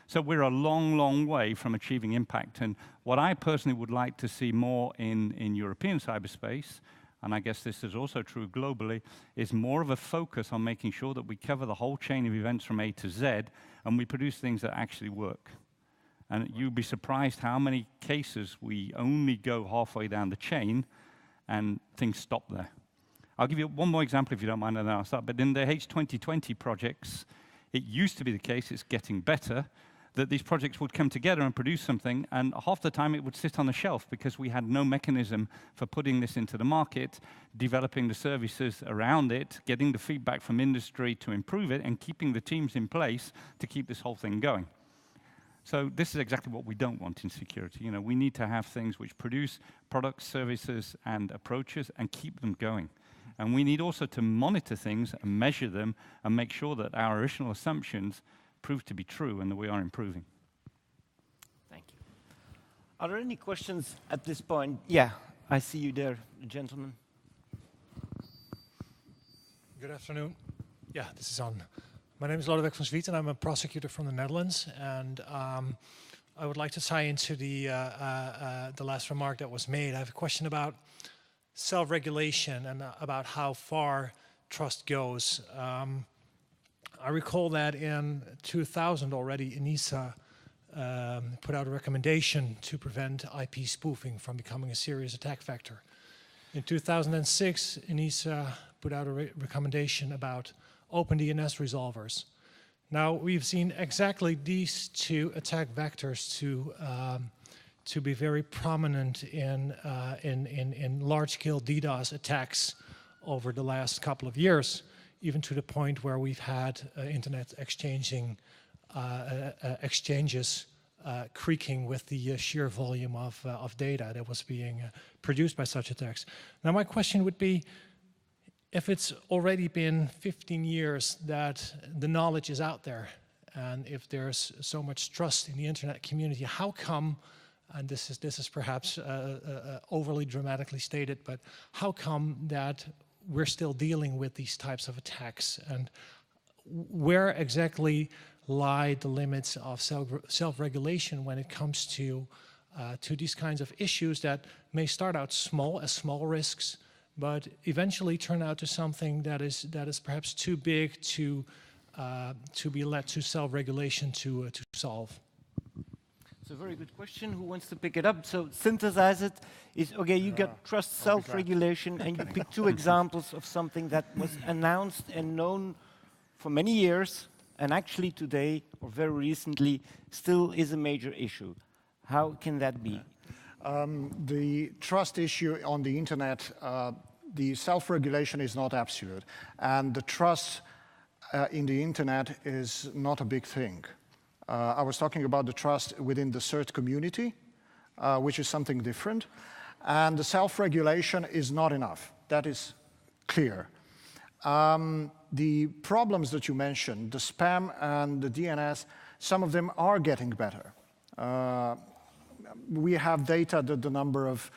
So we're a long, long way from achieving impact. And what I personally would like to see more in European cyberspace, and I guess this is also true globally, is more of a focus on making sure that we cover the whole chain of events from A to Z, and we produce things that actually work. And you'd be surprised how many cases we only go halfway down the chain and things stop there. I'll give you one more example if you don't mind, and then I'll start. But in the H2020 projects, it used to be the case, it's getting better, that these projects would come together and produce something, and half the time it would sit on the shelf because we had no mechanism for putting this into the market, developing the services around it, getting the feedback from industry to improve it, and keeping the teams in place to keep this whole thing going. So this is exactly what we don't want in security. You know, we need to have things which produce products, services, and approaches and keep them going. And we need also to monitor things and measure them and make sure that our original assumptions prove to be true and that we are improving. Thank you. Are there any questions at this point? Yeah, I see you there, gentlemen. Good afternoon. Yeah, this is on. My name is Leuven van Zwiet, and I'm a prosecutor from the Netherlands. And I would like to tie into the last remark that was made. I have a question about self-regulation and about how far trust goes. I recall that in 2000 already, ENISA put out a recommendation to prevent IP spoofing from becoming a serious attack vector. In 2006, ENISA put out a recommendation about open DNS resolvers. Now, we've seen exactly these two attack vectors to be very prominent in large-scale DDoS attacks over the last couple of years, even to the point where we've had internet exchanges creaking with the sheer volume of data that was being produced by such attacks. Now, my question would be, if it's already been 15 years that the knowledge is out there, and if there's so much trust in the internet community, how come, and this is perhaps overly dramatically stated, but how come that we're still dealing with these types of attacks? And where exactly lie the limits of self-regulation when it comes to these kinds of issues that may start out small, as small risks, but eventually turn out to something that is perhaps too big to be led to self-regulation to solve? It's a very good question. Who wants to pick it up? So synthesize it. Is okay. You got trust, self-regulation, and you pick two examples of something that was announced and known for many years, and actually today, or very recently, still is a major issue. How can that be? The trust issue on the internet, the self-regulation is not absolute, and the trust in the internet is not a big thing. I was talking about the trust within the CERT community, which is something different, and the self-regulation is not enough. That is clear. The problems that you mentioned, the spam and the DNS, some of them are getting better. We have data that the number of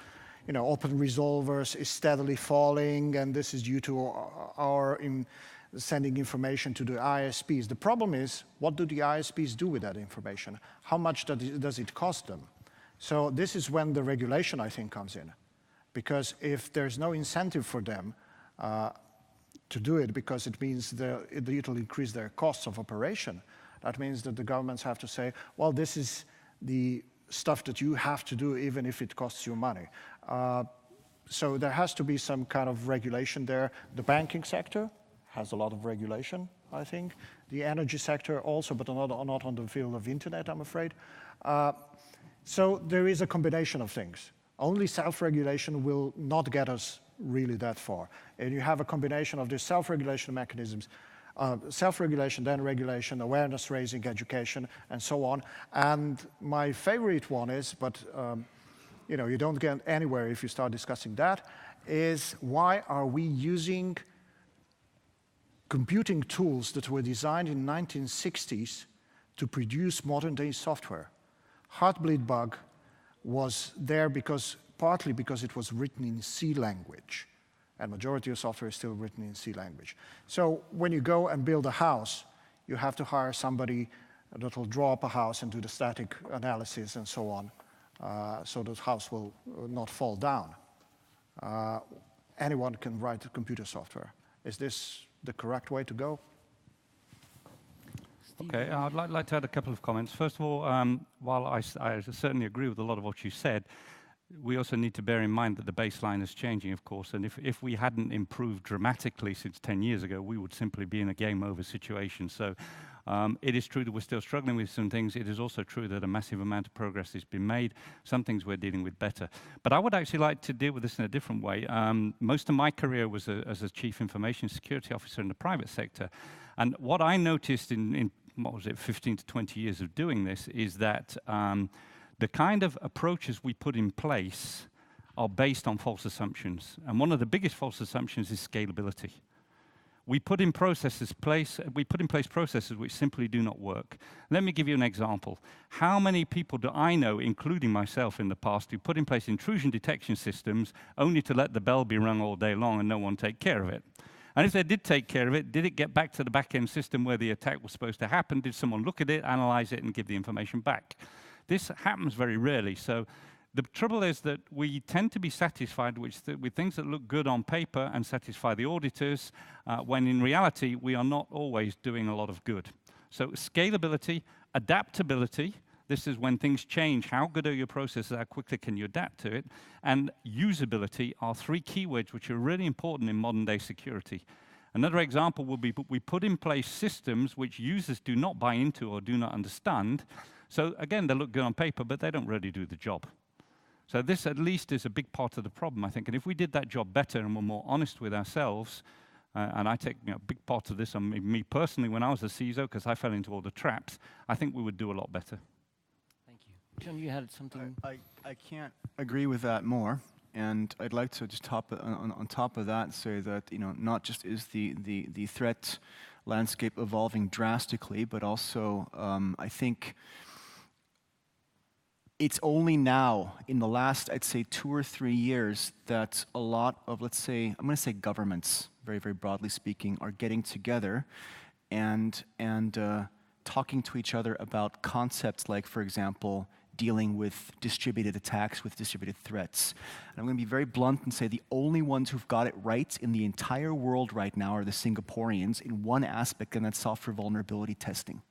open resolvers is steadily falling, and this is due to our sending information to the ISPs. The problem is, what do the ISPs do with that information? How much does it cost them? So this is when the regulation, I think, comes in. Because if there's no incentive for them to do it, because it means it will increase their costs of operation, that means that the governments have to say, well, this is the stuff that you have to do even if it costs you money. So there has to be some kind of regulation there. The banking sector has a lot of regulation, I think. The energy sector also, but not on the field of internet, I'm afraid. So there is a combination of things. Only self-regulation will not get us really that far. And you have a combination of these self-regulation mechanisms, self-regulation, then regulation, awareness raising, education, and so on. And my favorite one is, but you don't get anywhere if you start discussing that, is why are we using computing tools that were designed in the 1960s to produce modern-day software? Heartbleed bug was there partly because it was written in C language, and majority of software is still written in C language. So when you go and build a house, you have to hire somebody that will draw up a house and do the static analysis and so on, so the house will not fall down. Anyone can write computer software. Is this the correct way to go? Okay, I'd like to add a couple of comments. First of all, while I certainly agree with a lot of what you said, we also need to bear in mind that the baseline is changing, of course, and if we hadn't improved dramatically since 10 years ago, we would simply be in a game over situation. So it is true that we're still struggling with some things. It is also true that a massive amount of progress has been made. Some things we're dealing with better. But I would actually like to deal with this in a different way. Most of my career was as a chief information security officer in the private sector. And what I noticed in what was it, 15 to 20 years of doing this, is that the kind of approaches we put in place are based on false assumptions. And one of the biggest false assumptions is scalability. We put in place processes which simply do not work. Let me give you an example. How many people do I know, including myself in the past, who put in place intrusion detection systems only to let the bell be rung all day long and no one take care of it? And if they did take care of it, did it get back to the back-end system where the attack was supposed to happen? Did someone look at it, analyze it, and give the information back? This happens very rarely. So the trouble is that we tend to be satisfied with things that look good on paper and satisfy the auditors, when in reality, we are not always doing a lot of good. So scalability, adaptability, this is when things change. How good are your processes? How quickly can you adapt to it? And usability are three keywords which are really important in modern-day security. Another example would be we put in place systems which users do not buy into or do not understand. So again, they look good on paper, but they don't really do the job. So this at least is a big part of the problem, I think. And if we did that job better and were more honest with ourselves, and I take a big part of this on me personally when I was a CISO, because I fell into all the traps, I think we would do a lot better. John, you had something? I can't agree with that more, and I'd like to just on top of that say that not just is the threat landscape evolving drastically, but also I think it's only now in the last, I'd say, 2 or 3 years that a lot of, let's say, I'm going to say governments, very, very broadly speaking, are getting together and talking to each other about concepts like, for example, dealing with distributed attacks, with distributed threats. And I'm going to be very blunt and say the only ones who've got it right in the entire world right now are the Singaporeans in one aspect, and that's software vulnerability testing.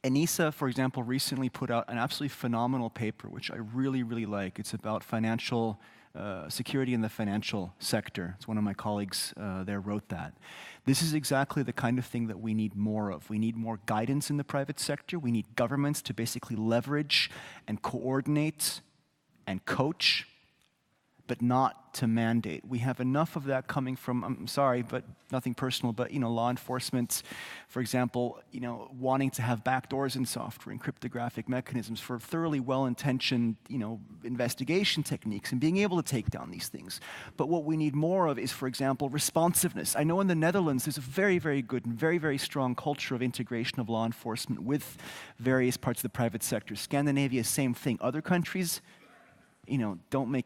ENISA, for example, recently put out an absolutely phenomenal paper, which I really, really like. It's about financial security in the financial sector. It's one of my colleagues there wrote that. This is exactly the kind of thing that we need more of. We need more guidance in the private sector. We need governments to basically leverage and coordinate and coach, but not to mandate. We have enough of that coming from, I'm sorry, but nothing personal, but law enforcement, for example, wanting to have backdoors in software and cryptographic mechanisms for thoroughly well-intentioned, investigation techniques and being able to take down these things. But what we need more of is, for example, responsiveness. I know in the Netherlands there's a very, very good and very, very strong culture of integration of law enforcement with various parts of the private sector. Scandinavia, same thing. Other countries,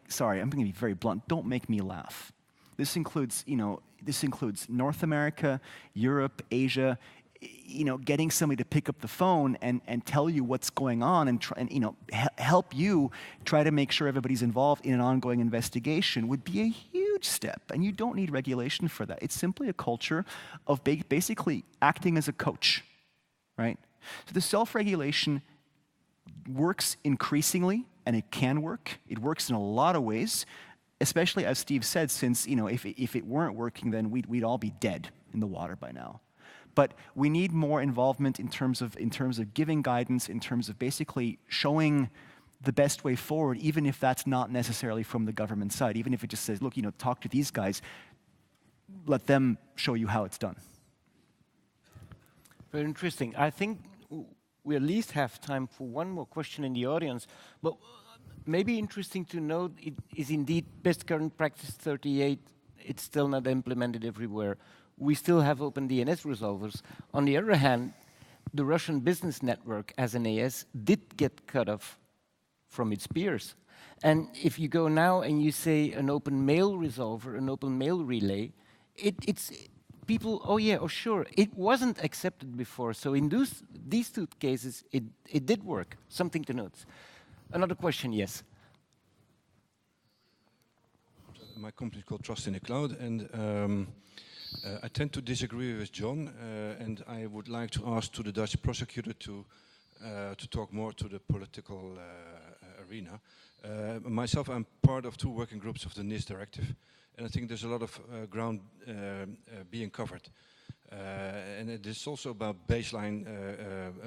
sorry, I'm going to be very blunt, don't make me laugh. This includes, North America, Europe, Asia, getting somebody to pick up the phone and tell you what's going on and help you try to make sure everybody's involved in an ongoing investigation would be a huge step. And you don't need regulation for that. It's simply a culture of basically acting as a coach, right? So the self-regulation works increasingly, and it can work. It works in a lot of ways, especially as Steve said, since if it weren't working, then we'd all be dead in the water by now. But we need more involvement in terms of giving guidance, in terms of basically showing the best way forward, even if that's not necessarily from the government side. Even if it just says, look, talk to these guys, let them show you how it's done. Very interesting. I think we at least have time for one more question in the audience, but maybe interesting to note it is indeed best current practice 38. It's still not implemented everywhere. We still have open DNS resolvers. On the other hand, the Russian business network as an AS did get cut off from its peers. And if you go now and you say an open mail resolver, an open mail relay, it's people, oh yeah, oh sure, it wasn't accepted before. So in these two cases, it did work. Something to note. Another question, yes. My company is called Trust in the Cloud, and I tend to disagree with John, and I would like to ask to the Dutch prosecutor to talk more to the political arena. Myself, I'm part of 2 working groups of the NIS directive, and I think there's a lot of ground being covered. And it is also about baseline,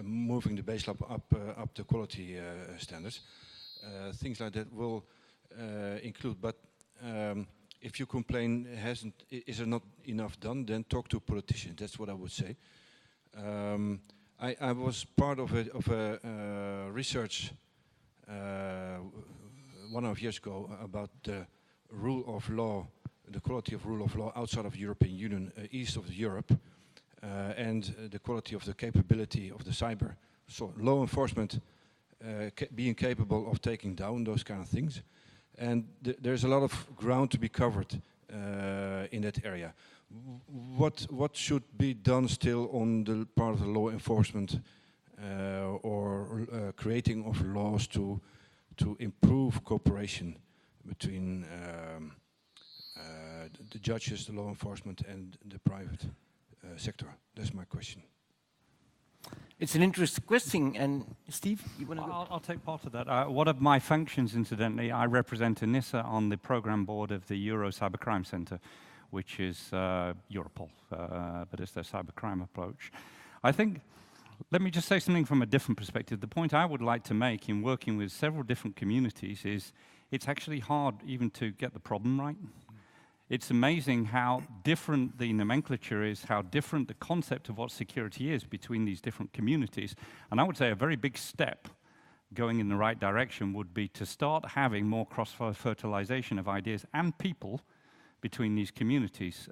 moving the baseline up the quality standards. Things like that will include, but if you complain is there not enough done, then talk to politicians. That's what I would say. I was part of a research 1.5 years ago about the rule of law, the quality of rule of law outside of the European Union, east of Europe, and the quality of the capability of the cyber. So law enforcement being capable of taking down those kind of things. And there's a lot of ground to be covered in that area. What should be done still on the part of the law enforcement or creating of laws to improve cooperation between the judges, the law enforcement, and the private sector? That's my question. It's an interesting question, and Steve, you want to go? I'll take part of that. One of my functions, incidentally, I represent ENISA on the program board of the Euro Cybercrime Center, which is Europol, but it's their cybercrime approach. I think, let me just say something from a different perspective. The point I would like to make in working with several different communities is it's actually hard even to get the problem right. It's amazing how different the nomenclature is, how different the concept of what security is between these different communities. And I would say a very big step going in the right direction would be to start having more cross-fertilization of ideas and people between these communities.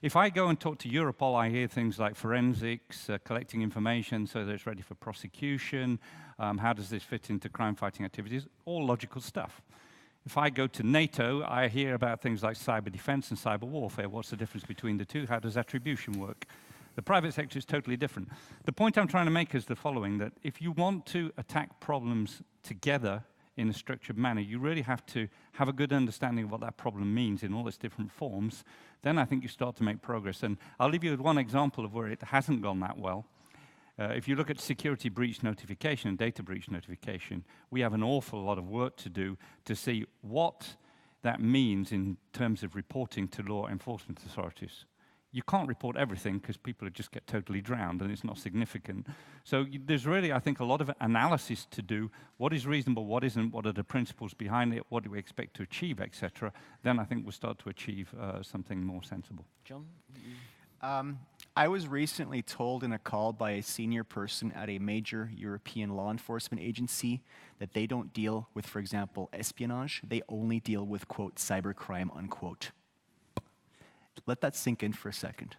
If I go and talk to Europol, I hear things like forensics, collecting information so that it's ready for prosecution, how does this fit into crime-fighting activities, all logical stuff. If I go to NATO, I hear about things like cyber defense and cyber warfare. What's the difference between the two? How does attribution work? The private sector is totally different. The point I'm trying to make is the following, that if you want to attack problems together in a structured manner, you really have to have a good understanding of what that problem means in all its different forms. Then I think you start to make progress. And I'll leave you with one example of where it hasn't gone that well. If you look at security breach notification and data breach notification, we have an awful lot of work to do to see what that means in terms of reporting to law enforcement authorities. You can't report everything because people would just get totally drowned and it's not significant. So there's really, I think, a lot of analysis to do. What is reasonable, what isn't, what are the principles behind it, what do we expect to achieve, etc. Then I think we'll start to achieve something more sensible. John? I was recently told in a call by a senior person at a major European law enforcement agency that they don't deal with, for example, espionage. They only deal with, quote, cybercrime, unquote. Let that sink in for a second.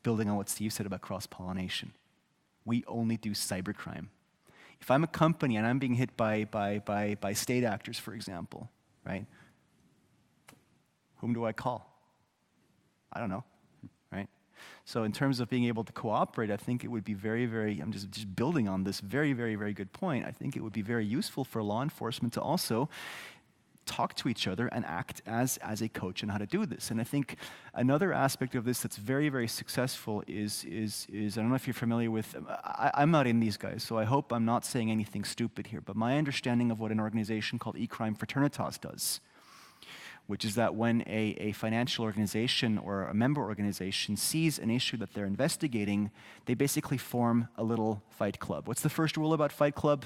Building on what Steve said about cross-pollination. We only do cybercrime. If I'm a company and I'm being hit by state actors, for example, right? Whom do I call? I don't know, right? So in terms of being able to cooperate, I think it would be very, very, I'm just building on this very, very, very good point. I think it would be very useful for law enforcement to also talk to each other and act as a coach on how to do this. And I think another aspect of this that's very, very successful is I don't know if you're familiar with, I'm not in these guys, so I hope I'm not saying anything stupid here, but my understanding of what an organization called eCrime Fraternitas does, which is that when a financial organization or a member organization sees an issue that they're investigating, they basically form a little fight club. What's the first rule about fight club?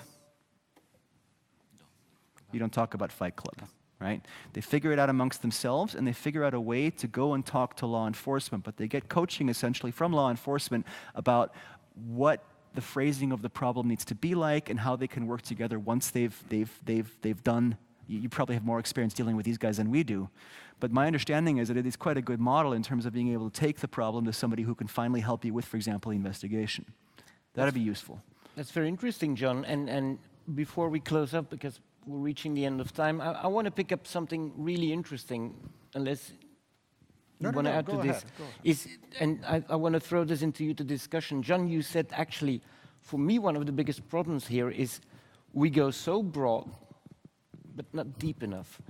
You don't talk about Fight Club, right? They figure it out amongst themselves, and they figure out a way to go and talk to law enforcement, but they get coaching essentially from law enforcement about what the phrasing of the problem needs to be like and how they can work together once they've done. You probably have more experience dealing with these guys than we do, but my understanding is that it is quite a good model in terms of being able to take the problem to somebody who can finally help you with, for example, the investigation. That'd be useful. That's very interesting, John. And before we close up, because we're reaching the end of time, I want to pick up something really interesting, unless you want to add to this. And I want to throw this into you to discussion. John, you said actually, for me, one of the biggest problems here is we go so broad, but not deep enough.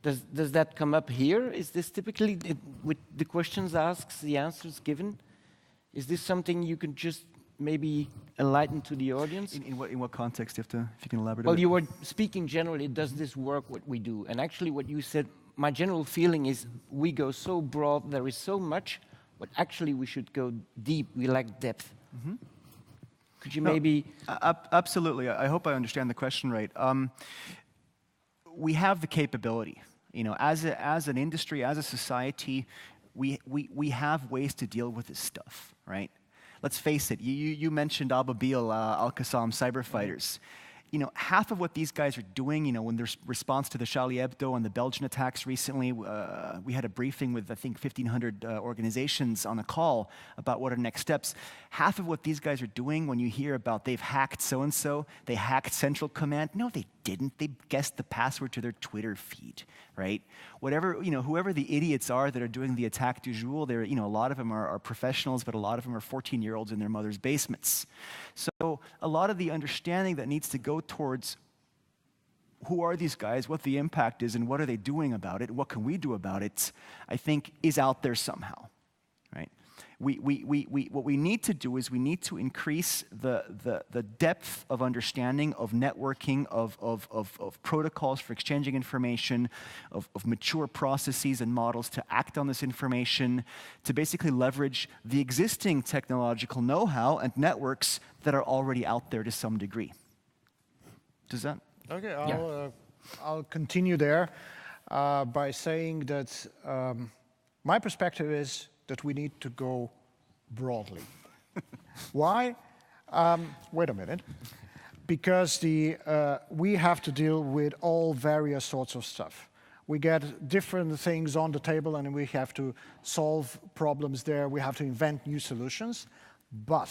Does that come up here? Is this typically, with the questions asked, the answers given? Is this something you can just maybe enlighten to the audience? In what context, if you can elaborate? Well, you were speaking generally, does this work, what we do? And actually what you said, my general feeling is we go so broad, there is so much, but actually we should go deep, we lack depth. Mm-hmm. Could you maybe... Absolutely, I hope I understand the question right. We have the capability, you know, as an industry, as a society, we have ways to deal with this stuff, right? Let's face it, you mentioned Ababil, Al-Qassam cyber fighters. You know, half of what these guys are doing, you know, when there's response to the Charlie Hebdo and the Belgian attacks recently, we had a briefing with, I think, 1,500 organizations on a call about what are next steps. Half of what these guys are doing, when you hear about they've hacked so-and-so, they hacked Central Command, no, they didn't. They guessed the password to their Twitter feed, right? Whatever, you know, whoever the idiots are that are doing the attack du jour, they're, you know, a lot of them are professionals, but a lot of them are 14-year-olds in their mother's basements. So a lot of the understanding that needs to go towards who are these guys, what the impact is, and what are they doing about it, what can we do about it, I think is out there somehow, right? What we need to do is we need to increase the depth of understanding of networking, of protocols for exchanging information, of mature processes and models to act on this information, to basically leverage the existing technological know-how and networks that are already out there to some degree. Does that? Okay, I'll continue there by saying that my perspective is that we need to go broadly. Why? Wait a minute. Because we have to deal with all various sorts of stuff. We get different things on the table and we have to solve problems there. We have to invent new solutions. But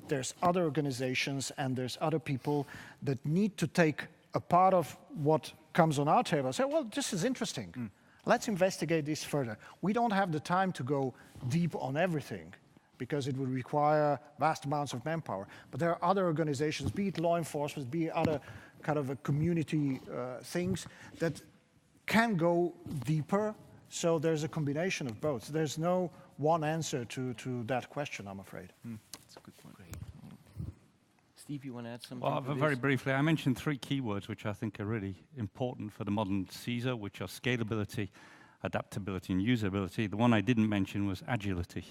there's other organizations and there's other people that need to take a part of what comes on our table and say, well, this is interesting. Let's investigate this further. We don't have the time to go deep on everything because it would require vast amounts of manpower. But there are other organizations, be it law enforcement, be it other kind of a community things that can go deeper. So there's a combination of both. There's no one answer to that question, I'm afraid. That's a good point. Great. Steve, you want to add something? Well, to very this? briefly, I mentioned 3 keywords which I think are really important for the modern CESAR, which are scalability, adaptability, and usability. The one I didn't mention was agility.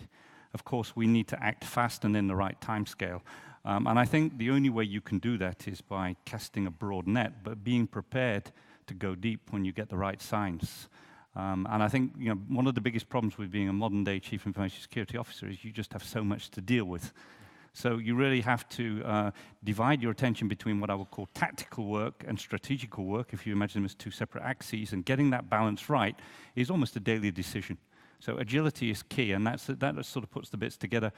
Of course, we need to act fast and in the right time scale. And I think the only way you can do that is by casting a broad net, but being prepared to go deep when you get the right signs. And I think one of the biggest problems with being a modern-day Chief Information Security Officer is you just have so much to deal with. So you really have to divide your attention between what I would call tactical work and strategical work, if you imagine them as 2 separate axes, and getting that balance right is almost a daily decision. So agility is key, and that sort of puts the bits together.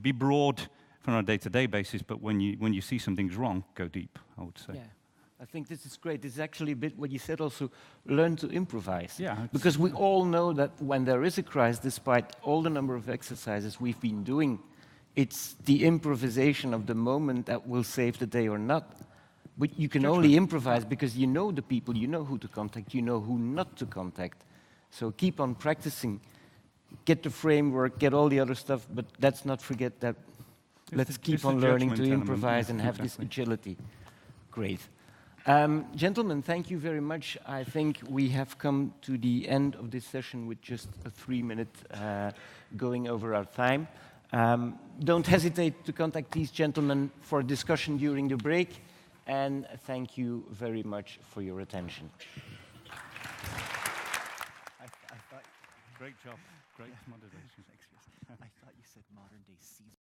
Be broad on a day-to-day basis, but when you see something's wrong, go deep, I would say. Yeah. I think this is great. This is actually a bit what you said also, learn to improvise. Yeah. Because we all know that when there is a crisis, despite all the number of exercises we've been doing, it's the improvisation of the moment that will save the day or not. But you can only improvise because you know the people, you know who to contact, you know who not to contact. So keep on practicing, get the framework, get all the other stuff, but let's not forget that let's keep on learning to improvise and have this agility. Great. Gentlemen, thank you very much. I think we have come to the end of this session with just a 3-minute going over our time. Don't hesitate to contact these gentlemen for discussion during the break, and thank you very much for your attention. Great job. Great moderation. I thought you said modern day CESAR.